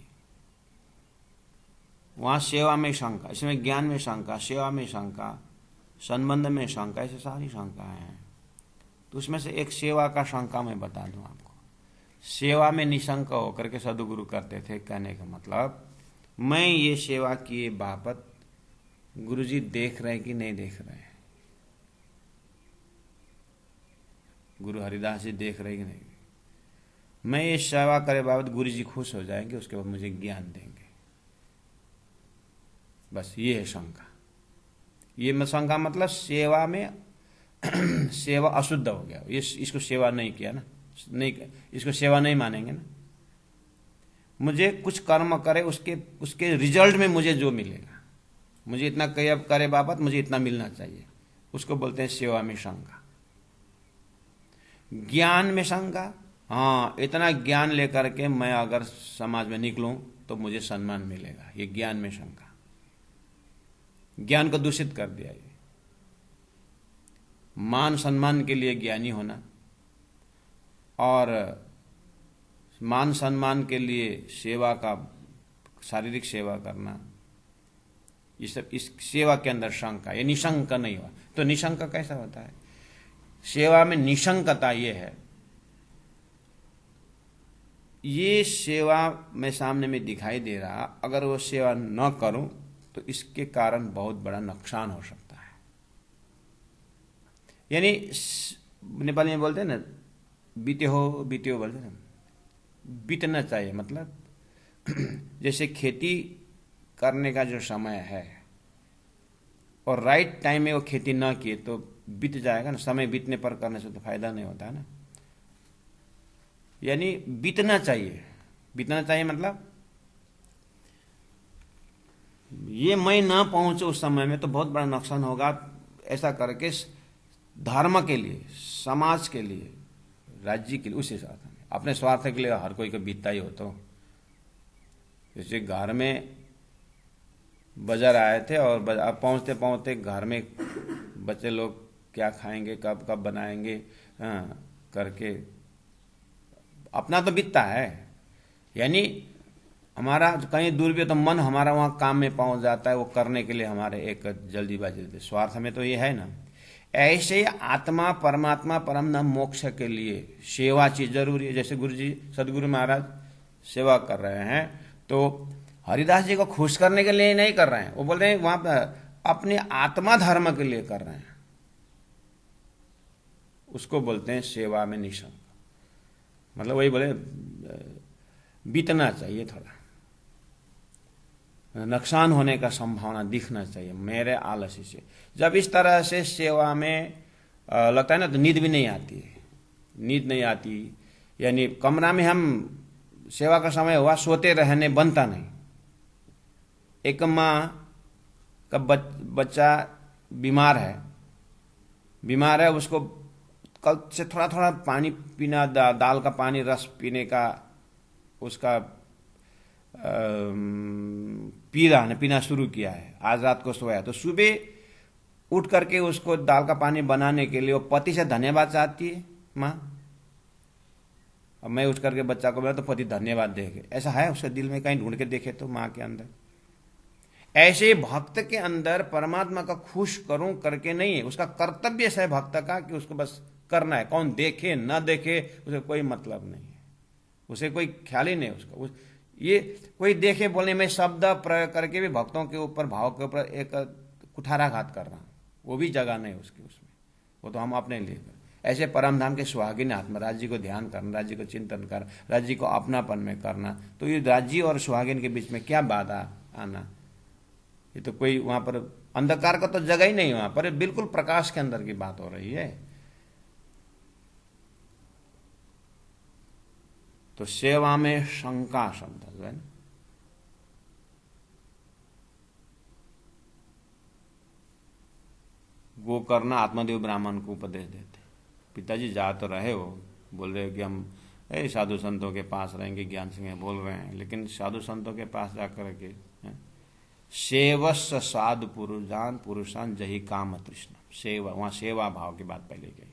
वहां सेवा में शंका, इसमें ज्ञान में शंका, सेवा में शंका, संबंध में शंका, ऐसे सारी शंकाएं हैं। तो उसमें से एक सेवा का शंका मैं बता दूं आपको। सेवा में निशंक होकर के सदगुरु करते थे, कहने का मतलब मैं ये सेवा किए बाबत गुरुजी देख रहे हैं कि नहीं देख रहे हैं, गुरु हरिदास जी देख रहे कि नहीं, मैं ये सेवा करे बाबत गुरुजी खुश हो जाएंगे, उसके बाद मुझे ज्ञान देंगे। बस ये है शंका। ये शंका मतलब सेवा में सेवा अशुद्ध हो गया, ये इसको सेवा नहीं किया ना, नहीं, इसको सेवा नहीं मानेंगे ना। मुझे कुछ कर्म करे, उसके रिजल्ट में मुझे जो मिलेगा, मुझे इतना करे बाबत मुझे इतना मिलना चाहिए, उसको बोलते हैं सेवा में शंका। ज्ञान में शंका, हाँ इतना ज्ञान लेकर के मैं अगर समाज में निकलूं तो मुझे सम्मान मिलेगा, ये ज्ञान में शंका। ज्ञान को दूषित कर दिया। ये मान सम्मान के लिए ज्ञानी होना और मान सम्मान के लिए सेवा का, शारीरिक सेवा करना, ये सब इस सेवा के अंदर शंका, ये निशंक नहीं हुआ। तो निशंक कैसा होता है? सेवा में निशंकता ये है, ये सेवा में सामने में दिखाई दे रहा, अगर वो सेवा न करूं तो इसके कारण बहुत बड़ा नुकसान हो सकता है। यानी नेपाली में बोलते हैं ना, बीते हो बोलते हैं, बीतना चाहिए। मतलब जैसे खेती करने का जो समय है और राइट टाइम में वो खेती ना किए तो बीत जाएगा ना, समय बीतने पर करने से तो फायदा नहीं होता है ना। यानी बीतना चाहिए। बीतना चाहिए मतलब ये मैं ना पहुंचे उस समय में तो बहुत बड़ा नुकसान होगा। ऐसा करके धर्म के लिए, समाज के लिए, राज्य के लिए, उस हिसाब से, अपने स्वार्थ के लिए हर कोई को बीतता ही हो। तो जैसे घर में बाजार आए थे और पहुंचते पहुंचते घर में बच्चे लोग क्या खाएंगे, कब कब बनाएंगे, करके अपना तो बीतता है। यानी हमारा कहीं दूर भी तो मन हमारा वहां काम में पहुंच जाता है, वो करने के लिए हमारे एक जल्दीबाजी, स्वार्थ में तो ये है ना। ऐसे आत्मा परमात्मा परम धाम मोक्ष के लिए सेवा चीज जरूरी है। जैसे गुरुजी सदगुरु महाराज सेवा कर रहे हैं तो हरिदास जी को खुश करने के लिए नहीं कर रहे हैं, वो बोल रहे हैं वहां पर अपने आत्मा धर्म के लिए कर रहे हैं, उसको बोलते हैं सेवा में निशंक। मतलब वही बोले बीतना चाहिए, थोड़ा नुकसान होने का संभावना दिखना चाहिए मेरे आलस्य से। जब इस तरह से सेवा में लगता है ना तो नींद भी नहीं आती है, नींद नहीं आती। यानी कमरा में हम सेवा का समय हुआ सोते रहने बनता नहीं। एक माँ का बच्चा बीमार है, उसको कल से थोड़ा थोड़ा पानी पीना, दाल का पानी रस पीने का उसका पीना शुरू किया है। आज रात को सोया तो सुबह उठ करके उसको दाल का पानी बनाने के लिए वो पति से धन्यवाद चाहती है माँ। अब मैं उठ करके बच्चा को बोला तो पति धन्यवाद देखे, ऐसा है उसके दिल में? कहीं ढूंढ के देखे तो माँ के अंदर। ऐसे भक्त के अंदर परमात्मा का खुश करूं करके नहीं है, उसका कर्तव्य है भक्त का कि उसको बस करना है। कौन देखे ना देखे उसे कोई मतलब नहीं है, उसे कोई ख्याल ही नहीं उसका। ये कोई देखे बोलने में शब्द प्रयोग करके भी भक्तों के ऊपर, भाव के ऊपर एक कुठाराघात कर रहा, वो भी जगह नहीं उसकी उसमें। वो तो हम अपने लिए ऐसे परम धाम के सुहागिन आत्मा, राज्य को ध्यान करना, राज्य को चिंतन कर, राज्य को अपनापन में करना। तो ये राज्य और सुहागिन के बीच में क्या बाधा आना, ये तो कोई वहां पर अंधकार का तो जगह ही नहीं, वहां पर बिल्कुल प्रकाश के अंदर की बात हो रही है। तो सेवा में शंका शब्द जो है ना, वो करना आत्मदेव ब्राह्मण को उपदेश देते। पिताजी जा तो रहे हो, बोल रहे हो कि हम साधु संतों के पास रहेंगे, ज्ञान सिंह बोल रहे हैं, लेकिन साधु संतों के पास जाकर के सेवस साधु पुरुषान जही काम तृष्णा, सेवा, वहां सेवा भाव की बात पहले कही।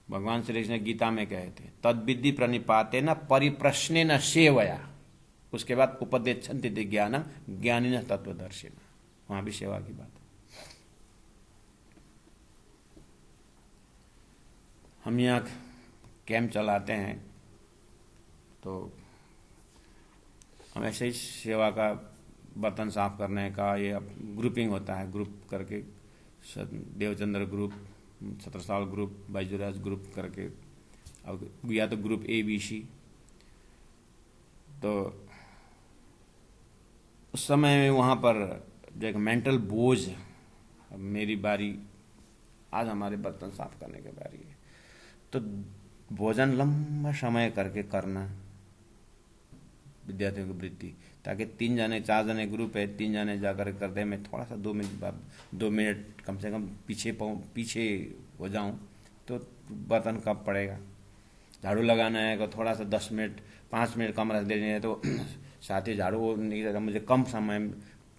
भगवान श्री कृष्ण गीता में कहे थे तद विद्धि प्रणिपाते न परिप्रश्ने न सेवया, उसके बाद उपदेशन्ति ज्ञान ज्ञानी न तत्वदर्शिना, वहां भी सेवा की बात है। हम यहाँ कैंप चलाते हैं तो हम ऐसे ही सेवा का, बर्तन साफ करने का, ये ग्रुपिंग होता है, ग्रुप करके Devchandra group, Chhatrasal group, Baijuraj group करके, अब या तो ग्रुप ABC। तो उस समय में वहाँ पर जो एक मेंटल बोझ, अब मेरी बारी, आज हमारे बर्तन साफ करने की बारी है, तो भोजन लंबा समय करके करना विद्यार्थियों की वृत्ति, ताकि 3 जने 4 जने ग्रुप है, 3 जने जाकर करते हैं, मैं थोड़ा सा 2 मिनट कम से कम पीछे हो जाऊं तो बर्तन कब पड़ेगा। झाड़ू लगाना है तो थोड़ा सा 10 मिनट 5 मिनट कम रख देने हैं तो साथ ही झाड़ू नहीं रहता, मुझे कम समय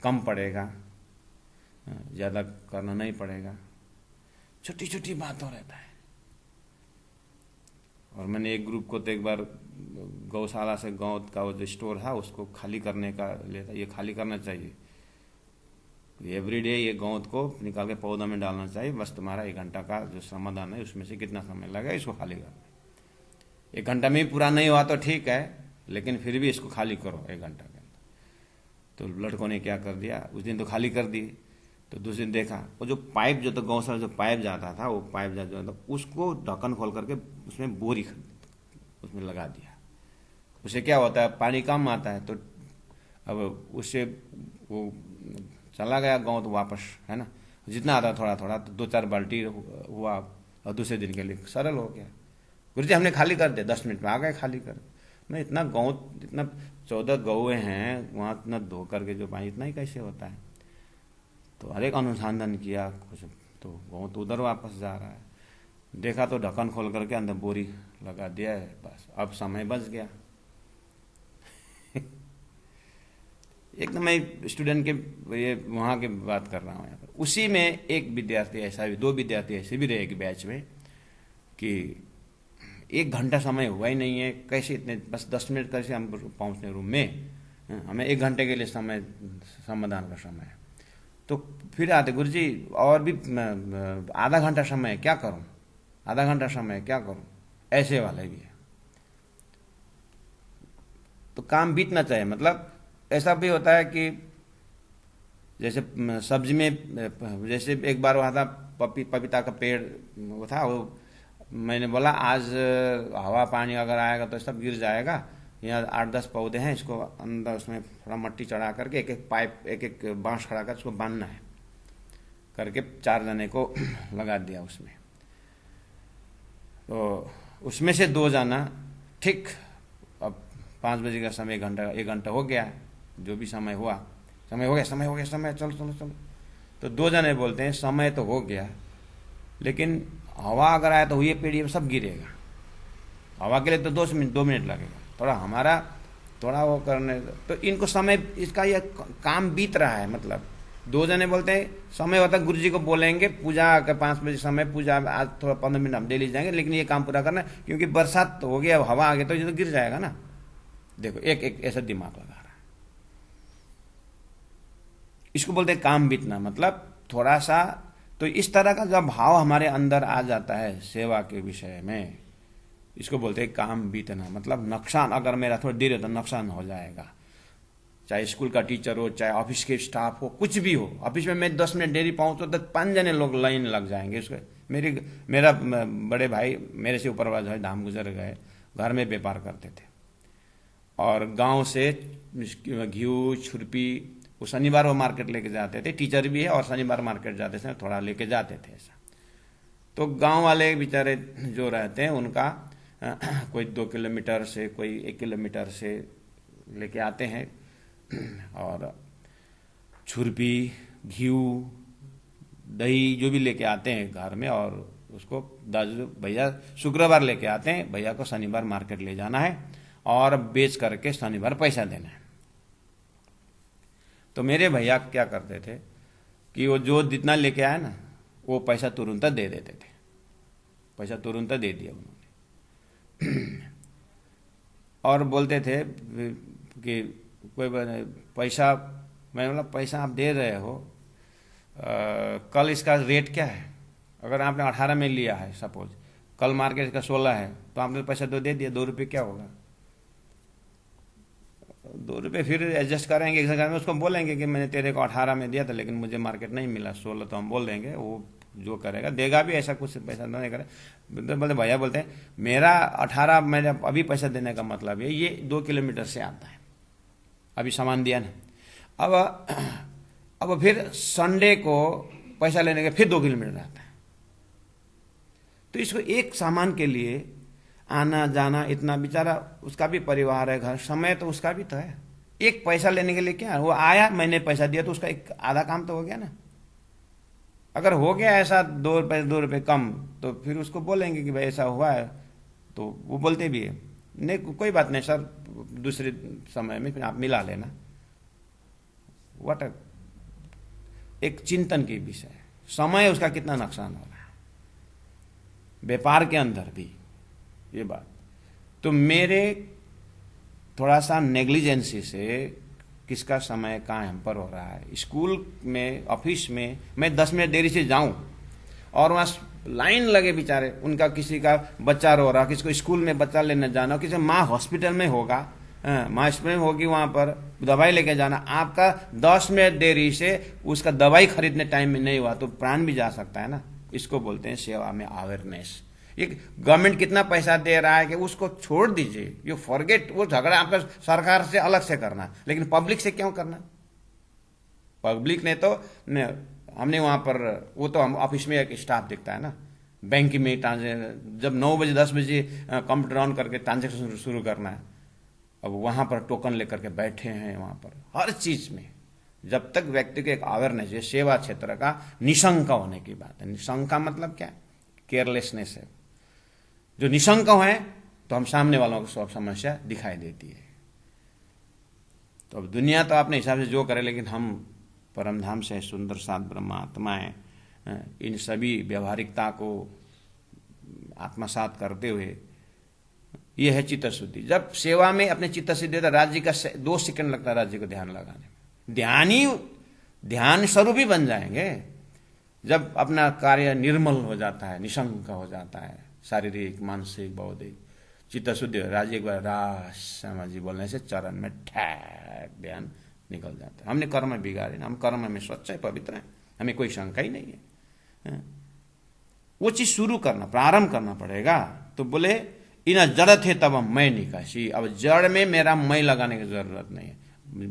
कम पड़ेगा, ज़्यादा करना नहीं पड़ेगा। छोटी छोटी बातों रहता है। और मैंने एक ग्रुप को तो एक बार गौशाला से गौ का वो जो स्टोर था उसको खाली करने का लेता, ये खाली करना चाहिए एवरीडे, ये गौत को निकाल के पौधा में डालना चाहिए, बस तुम्हारा 1 घंटा का जो समाधान है उसमें से कितना समय लगेगा इसको खाली करने। 1 घंटा में भी पूरा नहीं हुआ तो ठीक है, लेकिन फिर भी इसको खाली करो 1 घंटा के अंदर। तो लड़कों ने क्या कर दिया, उस दिन तो खाली कर दिए, तो दूसरे दिन देखा वो जो पाइप जो तो गौशाला जो पाइप जाता था, वो पाइप जो था उसको ढक्कन खोल करके उसमें बोरी उसमें लगा दिया। उससे क्या होता है, पानी कम आता है, तो अब उससे वो चला गया गाँव तो वापस, है ना, जितना आता थोड़ा थोड़ा, तो 2-4 बाल्टी हुआ और दूसरे दिन के लिए सरल हो गया। गुरुजी हमने खाली कर दिया, 10 मिनट में आ गए खाली कर। मैं इतना गाँव, इतना 14 गौएँ हैं वहाँ, इतना धो करके जो पानी इतना ही कैसे होता है। तो हर एक अनुसंधान किया कुछ, तो गाँव तो उधर वापस जा रहा है, देखा तो ढक्कन खोल करके अंदर बोरी लगा दिया है, बस अब समय बच गया। एकदम मैं स्टूडेंट के ये वहाँ की बात कर रहा हूँ यहाँ पर। उसी में एक विद्यार्थी ऐसा भी, 2 विद्यार्थी ऐसे भी रहे एक बैच में कि 1 घंटा समय हुआ ही नहीं है, कैसे इतने, बस 10 मिनट कैसे हम पहुँचने रूम में, हमें 1 घंटे के लिए समय, समाधान का समय है। तो फिर आते गुरुजी और भी आधा घंटा समय है क्या करूं, आधा घंटा समय है क्या करूं, ऐसे वाले भी है। तो काम बीतना चाहिए, मतलब ऐसा भी होता है कि जैसे सब्जी में, जैसे एक बार वहाँ था पपीता का पेड़ वो था, वो मैंने बोला आज हवा पानी अगर आएगा तो सब गिर जाएगा, यहाँ 8-10 पौधे हैं, इसको अंदर उसमें थोड़ा मट्टी चढ़ा करके एक पाइप एक बांस खड़ा कर उसको बांधना है करके 4 जने को लगा दिया उसमें। तो उसमें से 2 जना ठीक, अब 5 बजे का समय, 1 घंटा हो गया, जो भी समय हुआ, समय हो गया, चलो। तो 2 जने बोलते हैं समय तो हो गया, लेकिन हवा अगर आए तो ये पेड़ ये सब गिरेगा, हवा के लिए तो 2 मिनट लगेगा, थोड़ा हमारा थोड़ा वो करने, तो इनको समय, इसका ये काम बीत रहा है। मतलब 2 जने बोलते हैं समय होता है, गुरुजी को बोलेंगे पूजा का 5 बजे समय, पूजा आज थोड़ा 15 मिनट हम डेली जाएंगे, लेकिन ये काम पूरा करना है क्योंकि बरसात तो हो गया, हवा आ गई तो ये तो गिर जाएगा ना। देखो एक ऐसा दिमाग लगा रहा है, इसको बोलते हैं काम बीतना, मतलब थोड़ा सा। तो इस तरह का जब भाव हमारे अंदर आ जाता है सेवा के विषय में, इसको बोलते हैं काम बीतना। मतलब नुकसान अगर मेरा थोड़ा देर हो तो नुकसान हो जाएगा, चाहे स्कूल का टीचर हो, चाहे ऑफिस के स्टाफ हो, कुछ भी हो। ऑफिस में मैं 10 मिनट देरी पहुंचो तो 5 जने लोग लाइन लग जाएंगे उसके। मेरा बड़े भाई मेरे से ऊपर वाला धाम गुजर गए, घर में व्यापार करते थे, और गांव से घी छुरपी वो शनिवार वो मार्केट लेके जाते थे, टीचर भी है और शनिवार मार्केट जाते थे, थोड़ा लेके जाते थे ऐसा। तो गांव वाले बेचारे जो रहते हैं उनका कोई 2 किलोमीटर से, कोई 1 किलोमीटर से लेके आते हैं और छुरपी, घी, दही जो भी लेके आते हैं घर में, और उसको भैया शुक्रवार लेके आते हैं, भैया को शनिवार मार्केट ले जाना है और बेच करके शनिवार पैसा देना है। तो मेरे भैया क्या करते थे कि वो जो जितना लेके आया ना वो पैसा तुरंत दे देते थे, पैसा तुरंत दे दिया उन्होंने और बोलते थे कि कोई पैसा, मैं बोला पैसा आप दे रहे हो, कल इसका रेट क्या है? अगर आपने 18 में लिया है सपोज, कल मार्केट का 16 है, तो आपने पैसा तो दे दिया, 2 रुपये क्या होगा? 2 रुपये फिर एडजस्ट करेंगे, एक जगह में उसको बोलेंगे कि मैंने तेरे को 18 में दिया था लेकिन मुझे मार्केट नहीं मिला 16, तो हम बोल देंगे, वो जो करेगा देगा भी, ऐसा कुछ पैसा नहीं करे। तो बोलते भैया बोलते हैं मेरा 18 मैंने अभी पैसा देने का मतलब है ये 2 किलोमीटर से आता है, अभी सामान दिया ना, अब फिर संडे को पैसा लेने का फिर 2 किलोमीटर आता है। तो इसको एक सामान के लिए आना जाना इतना, बेचारा उसका भी परिवार है, घर, समय तो उसका भी तो है। एक पैसा लेने के लिए क्या, वो आया मैंने पैसा दिया तो उसका एक आधा काम तो हो गया ना। अगर हो गया ऐसा 2 रुपये कम, तो फिर उसको बोलेंगे कि भाई ऐसा हुआ है, तो वो बोलते भी है नहीं कोई बात नहीं सर, दूसरे समय में फिर आप मिला लेना। व्हाट एक चिंतन की विषय है, समय उसका कितना नुकसान हो रहा है, व्यापार के अंदर भी ये बात। तो मेरे थोड़ा सा नेग्लिजेंसी से किसका समय कहाँ हम पर हो रहा है। स्कूल में, ऑफिस में मैं 10 मिनट देरी से जाऊं और वहाँ लाइन लगे बेचारे, उनका किसी का बच्चा रो रहा, किसी को स्कूल में बच्चा लेने जाना, किसी माँ हॉस्पिटल में होगा, माँ हॉस्पिटल में होगी, वहाँ पर दवाई लेके जाना, आपका 10 मिनट देरी से उसका दवाई खरीदने टाइम में नहीं हुआ तो प्राण भी जा सकता है ना। इसको बोलते हैं सेवा में अवेयरनेस। ये गवर्नमेंट कितना पैसा दे रहा है कि उसको छोड़ दीजिए, यू फॉरगेट, वो झगड़ा आपका सरकार से अलग से करना, लेकिन पब्लिक से क्यों करना? पब्लिक ने तो हमने वहां पर, वो तो हम ऑफिस में एक स्टाफ दिखता है ना, बैंक में जब 9 बजे 10 बजे कंप्यूटर ऑन करके ट्रांजेक्शन शुरू करना है, अब वहां पर टोकन लेकर के बैठे हैं वहां पर हर चीज में। जब तक व्यक्ति को एक अवेयरनेस है, सेवा क्षेत्र का निशंका होने की बात है। निशंका मतलब क्या? केयरलेसनेस है। जो निशंक है तो हम सामने वालों को सब समस्या दिखाई देती है। तो अब दुनिया तो अपने हिसाब से जो करे, लेकिन हम परमधाम से सुंदर सात ब्रह्म आत्माएं, इन सभी व्यवहारिकता को आत्मसात करते हुए, ये है चित्त शुद्धि। जब सेवा में अपने चित्त शुद्धि होता, राज्य का 2 सेकंड लगता है राज्य को ध्यान लगाने में। ध्यान स्वरूप ही बन जाएंगे जब अपना कार्य निर्मल हो जाता है, निशंक हो जाता है, शारीरिक, मानसिक, बौद्धिक चित्त शुद्धि। राज्य एक बार राज श्यामा जी बोलने से चरण में ठैक ध्यान निकल जाता है। हमने कर्म बिगाड़े ना, हम कर्म में स्वच्छ है, पवित्र है, हमें कोई शंका ही नहीं है। वो चीज शुरू करना, प्रारंभ करना पड़ेगा। तो बोले इन जड़ थे तब मैं निकासी। अब जड़ में मेरा मैं लगाने की जरूरत नहीं है।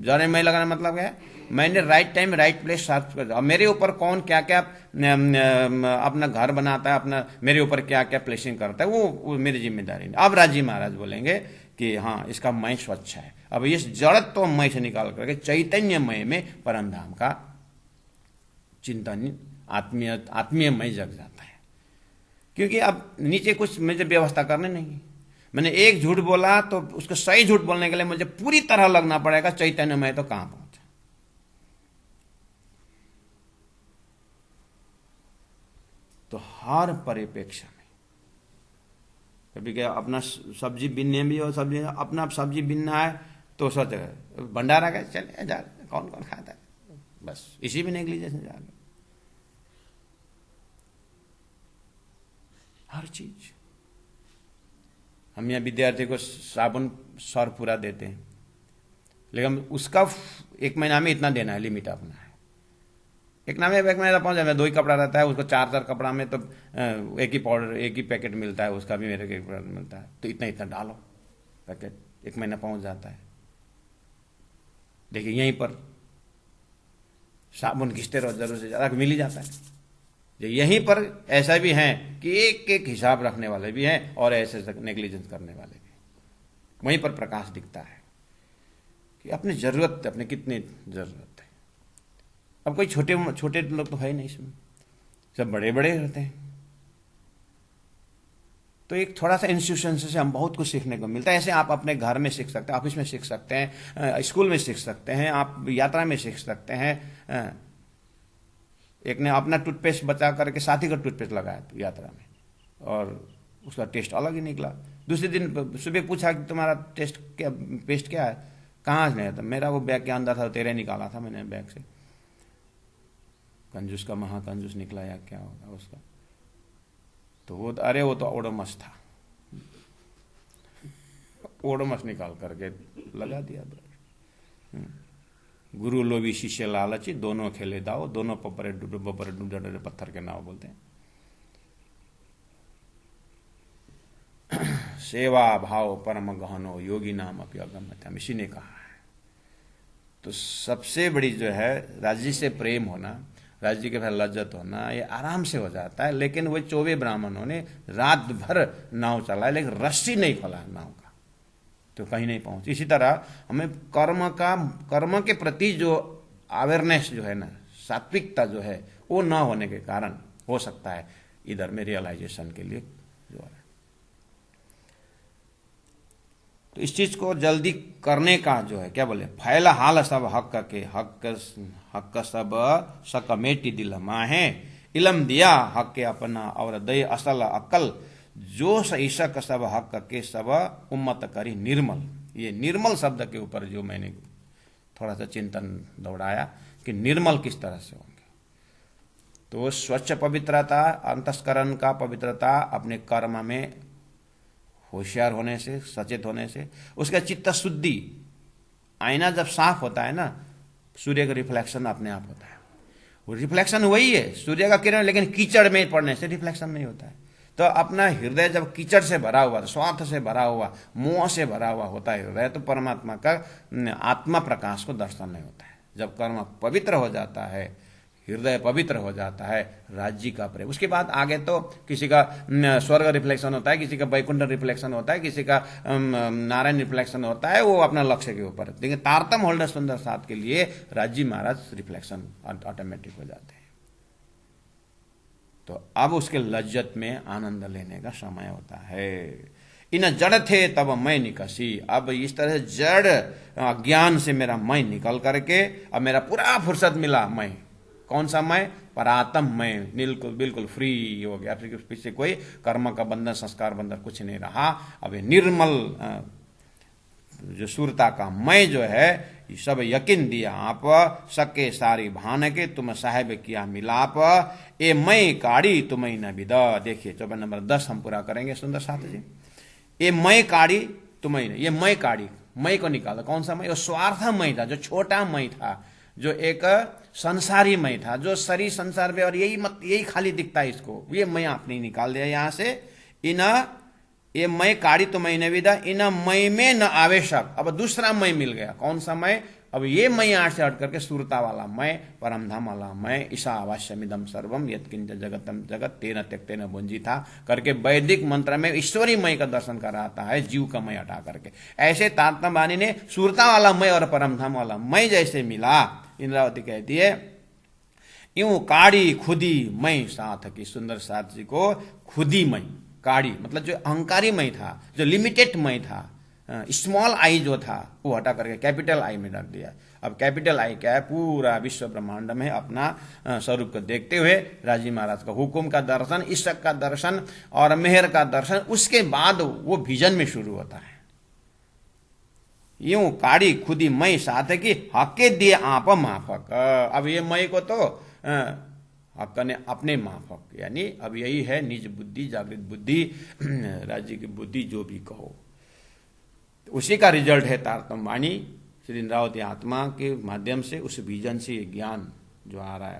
जड़ में मैं लगाना मतलब क्या है? मैंने राइट टाइम राइट प्लेस साफ कर दिया। अब मेरे ऊपर कौन क्या क्या अपना घर बनाता है, अपना मेरे ऊपर क्या क्या प्लेसिंग करता है, वो मेरी जिम्मेदारी नहीं। अब राजी महाराज बोलेंगे कि हाँ इसका मैं स्वच्छ है। अब इस जड़त तो मैं से निकाल करके चैतन्यमय में परमधाम का चिंतन, आत्मीय मय जग जाता है। क्योंकि अब नीचे कुछ मुझे व्यवस्था करने नहीं। मैंने एक झूठ बोला तो उसको सही झूठ बोलने के लिए मुझे पूरी तरह लगना पड़ेगा चैतन्यमय, तो कहां पहुंचा। तो हर परिप्रेक्ष्य में कभी क्या अपना सब्जी बिनने भी हो, सब्जी अपना सब्जी बिनना है तो सोच भंडारा का चले जा, कौन कौन खाता है, बस इसी में नेग्लिजेंस जा रहे। हर चीज हम यहाँ विद्यार्थी को साबुन सर पूरा देते हैं, लेकिन उसका 1 महीना में इतना देना है, लिमिट अपना है। एक महीना पहुंच जाए, 2 ही कपड़ा रहता है, उसको 4 कपड़ा में तो एक ही पाउडर, एक ही पैकेट मिलता है, उसका भी मेरे को 1 मिलता है, तो इतना इतना डालो पैकेट, 1 महीना पहुंच जाता है। देखिए यहीं पर साबुन घिसते रहो, जरूर से ज्यादा मिल ही जाता है। यहीं पर ऐसा भी है कि एक एक हिसाब रखने वाले भी हैं और ऐसे नेग्लिजेंस करने वाले भी। वहीं पर प्रकाश दिखता है कि अपनी जरूरत, अपने कितनी जरूरत है। अब कोई छोटे छोटे लोग तो है ही नहीं इसमें, सब बड़े बड़े होते हैं। तो एक थोड़ा सा इंस्टीट्यूशन से हम बहुत कुछ सीखने को मिलता है। ऐसे आप अपने घर में सीख सकते हैं, ऑफिस में सीख सकते हैं, स्कूल में सीख सकते हैं, आप यात्रा में सीख सकते हैं। एक ने अपना टूथपेस्ट बचा करके साथी का टूथपेस्ट लगाया यात्रा में और उसका टेस्ट अलग ही निकला। दूसरे दिन सुबह पूछा कि तुम्हारा टेस्ट क्या, पेस्ट क्या है, कहाँ से नहीं था, मेरा वो बैग के अंदर था, तेरे निकाला था मैंने बैग से। कंजूस का महाकंजूस निकला या क्या होगा उसका, तो वो अरे वो तो ओडोमस था, ओडोमस निकाल करके लगा दिया। गुरु लोभी शिष्य लालची, दोनों खेले दाव, दोनों पपरे डूडे पत्थर के नाव बोलते हैं। सेवा भाव परम गहनो योगी नाम अपि अगम्यतम, इसी ने कहा है। तो सबसे बड़ी जो है राज्य से प्रेम होना, राज्य के भर लज्जत होना, ये आराम से हो जाता है। लेकिन वो 24 ब्राह्मणों ने रात भर नाव चलाया लेकिन रस्सी नहीं खोला नाव का, तो कहीं नहीं पहुंची। इसी तरह हमें कर्म के प्रति जो अवेयरनेस जो है ना, सात्विकता जो है, वो न होने के कारण हो सकता है इधर में रियलाइजेशन के लिए जो है। तो इस चीज को जल्दी करने का जो है क्या बोले, फैला हाल सब हक के हक सब सकमेटी दिल माहे, इलम दिया हक के अपना और दय असल अकल, जो ईशक सब हक के सब उम्मत करी निर्मल। ये निर्मल शब्द के ऊपर जो मैंने थोड़ा सा चिंतन दौड़ाया कि निर्मल किस तरह से होंगे। तो स्वच्छ पवित्रता, अंतस्करण का पवित्रता, अपने कर्म में होशियार होने से, सचेत होने से, उसका चित्त शुद्धि। आईना जब साफ होता है ना, सूर्य का रिफ्लेक्शन अपने आप होता है। वो रिफ्लेक्शन वही है सूर्य का किरण, लेकिन कीचड़ में पड़ने से रिफ्लेक्शन नहीं होता है। तो अपना हृदय जब कीचड़ से भरा हुआ, स्वार्थ से भरा हुआ, मोह से भरा हुआ होता है हृदय, तो परमात्मा का आत्मा प्रकाश को दर्शन नहीं होता है। जब कर्म पवित्र हो जाता है, हृदय पवित्र हो जाता है, राज्य का प्रेम। उसके बाद आगे तो किसी का स्वर्ग रिफ्लेक्शन होता है, किसी का वैकुंठ रिफ्लेक्शन होता है, किसी का नारायण रिफ्लेक्शन होता है, वो अपना लक्ष्य के ऊपर। लेकिन तारतम होल्डर सुंदर साथ के लिए राज्य महाराज रिफ्लेक्शन ऑटोमेटिक हो जाते हैं। तो अब उसके लज्जत में आनंद लेने का समय होता है। इन जड़ थे तब मैं निकसी, अब इस तरह से जड़ अज्ञान से मेरा मैं निकल करके अब मेरा पूरा फुर्सत मिला। मैं कौन सा मैं? परात्म मैं, बिल्कुल फ्री हो गया। फिर पीछे कोई कर्म का बंधन, संस्कार बंधन कुछ नहीं रहा। अब निर्मल जो सूरता का मैं जो है, सब यकीन दिया आप सके सारी भान के, तुम साहेब किया मिलाप, ए मैं काड़ी तुम्हें न विदा। देखिए 14 नंबर 10 हम पूरा करेंगे सुंदर साथ जी। ए मैं काड़ी तुम्हें न, ये मैं काड़ी, मैं को निकाला। कौन सा मैं? वो स्वार्थ मैं था, जो छोटा मैं था, जो एक संसारी मैं था, जो शरीर संसार में और यही खाली दिखता है इसको, ये मैं आपने निकाल दिया यहां से। इन ये मैं काड़ी तो मैं विदा, इन मैं में न आवेशक। अब दूसरा मैं मिल गया। कौन सा मैं? अब ये मैं आठ से हट करके सुरता वाला मैं, परमधाम वाला मैं, ईशा आवास्यमिदम सर्वम यत्किंच जगतम जगत तेन त्यक्तेन भुंजी था करके वैदिक मंत्र में ईश्वरी मैं का दर्शन कराता है, जीव का मैं हटा करके। ऐसे तारतम्य वाणी ने सुरता वाला मैं और परमधाम वाला मैं जैसे मिला, इंद्रावती कहती है यूं काड़ी खुदी मैं साथ की। सुंदर साथ जी को खुदी मैं, काड़ी मतलब जो अहंकारी मैं था, जो लिमिटेड मैं था, स्मॉल आई जो था वो हटा करके कैपिटल आई में रख दिया। अब कैपिटल आई क्या है? पूरा विश्व ब्रह्मांड में अपना स्वरूप को देखते हुए राजी महाराज का हुकुम का दर्शन, ईशक का दर्शन और मेहर का दर्शन, उसके बाद वो विजन में शुरू होता है। यूं काड़ी खुदी मैं साथ की हके दिए आप माफक। अब ये मैं को तो हक ने अपने माफक, यानी अब यही है निज बुद्धि, जागृत बुद्धि, राज्य की बुद्धि, जो भी कहो उसी का रिजल्ट है तारतम्य वाणी। श्री इंद्रावती आत्मा के माध्यम से उस विजन से ज्ञान जो आ रहा है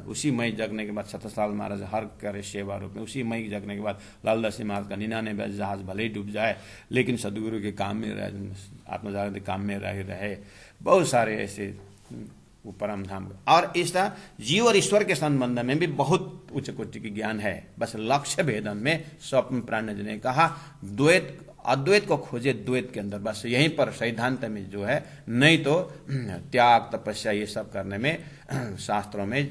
उसी मई जगने के बाद 70 साल महाराज हर करे सेवा रूप में, उसी मई जगने के बाद लाल दास महाराज का 99 जहाज भले ही डूब जाए लेकिन सदगुरु के काम में रहे, आत्मजागृति काम में रहे। बहुत सारे ऐसे वो परम धाम। और इस जीव और ईश्वर के संबंध में भी बहुत उच्च कोटि की ज्ञान है। बस लक्ष्य भेदन में स्वप्न प्राण जी ने कहा द्वैत अद्वैत को खोजे द्वैत के अंदर, बस यहीं पर सिद्धांत में जो है। नहीं तो त्याग तपस्या ये सब करने में शास्त्रों में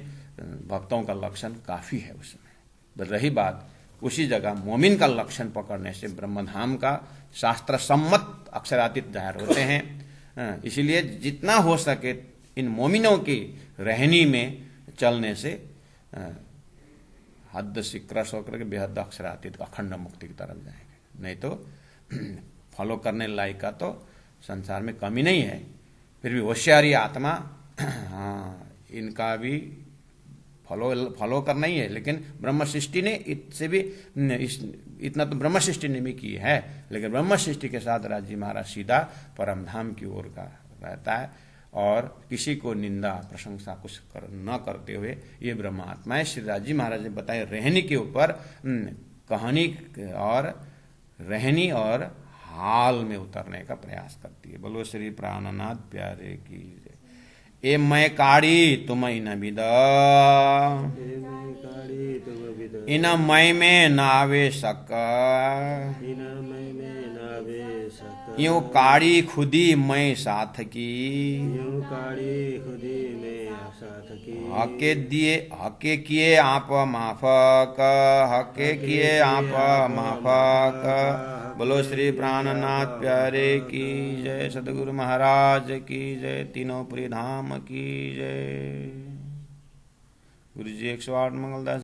भक्तों का लक्षण काफी है उसमें। बस रही बात उसी जगह मोमिन का लक्षण पकड़ने से ब्रह्मधाम का शास्त्र सम्मत अक्षरातीत जाहिर होते हैं। इसीलिए जितना हो सके इन मोमिनों की रहनी में चलने से हद से क्रस होकर के बेहद अक्षरातीत अखंड मुक्ति की तरफ जाएंगे। नहीं तो फॉलो करने लायक का तो संसार में कमी नहीं है। फिर भी होशियारी आत्मा इनका भी फॉलो करना ही है। लेकिन ब्रह्म सृष्टि ने इससे भी इतना तो ब्रह्म सृष्टि ने भी की है, लेकिन ब्रह्म सृष्टि के साथ राजी महाराज सीधा परमधाम की ओर का रहता है और किसी को निंदा प्रशंसा कुछ न करते हुए ये ब्रह्म आत्माएं श्री राजी महाराज ने बताए रहनी के ऊपर कहानी और रहनी और हाल में उतरने का प्रयास करती है। बोलो श्री प्राणनाथ प्यारे की जय। ए मैं काड़ी तुम इन विद, इन मई में नावे सक, यूं काड़ी खुदी मैं साथ की, हके किए आप माफक, हके किए आप माफक। बोलो श्री प्राणनाथ प्यारे की जय। सदगुरु महाराज की जय। तीनों पुरी धाम की जय। गुरु जी 108 मंगलदास।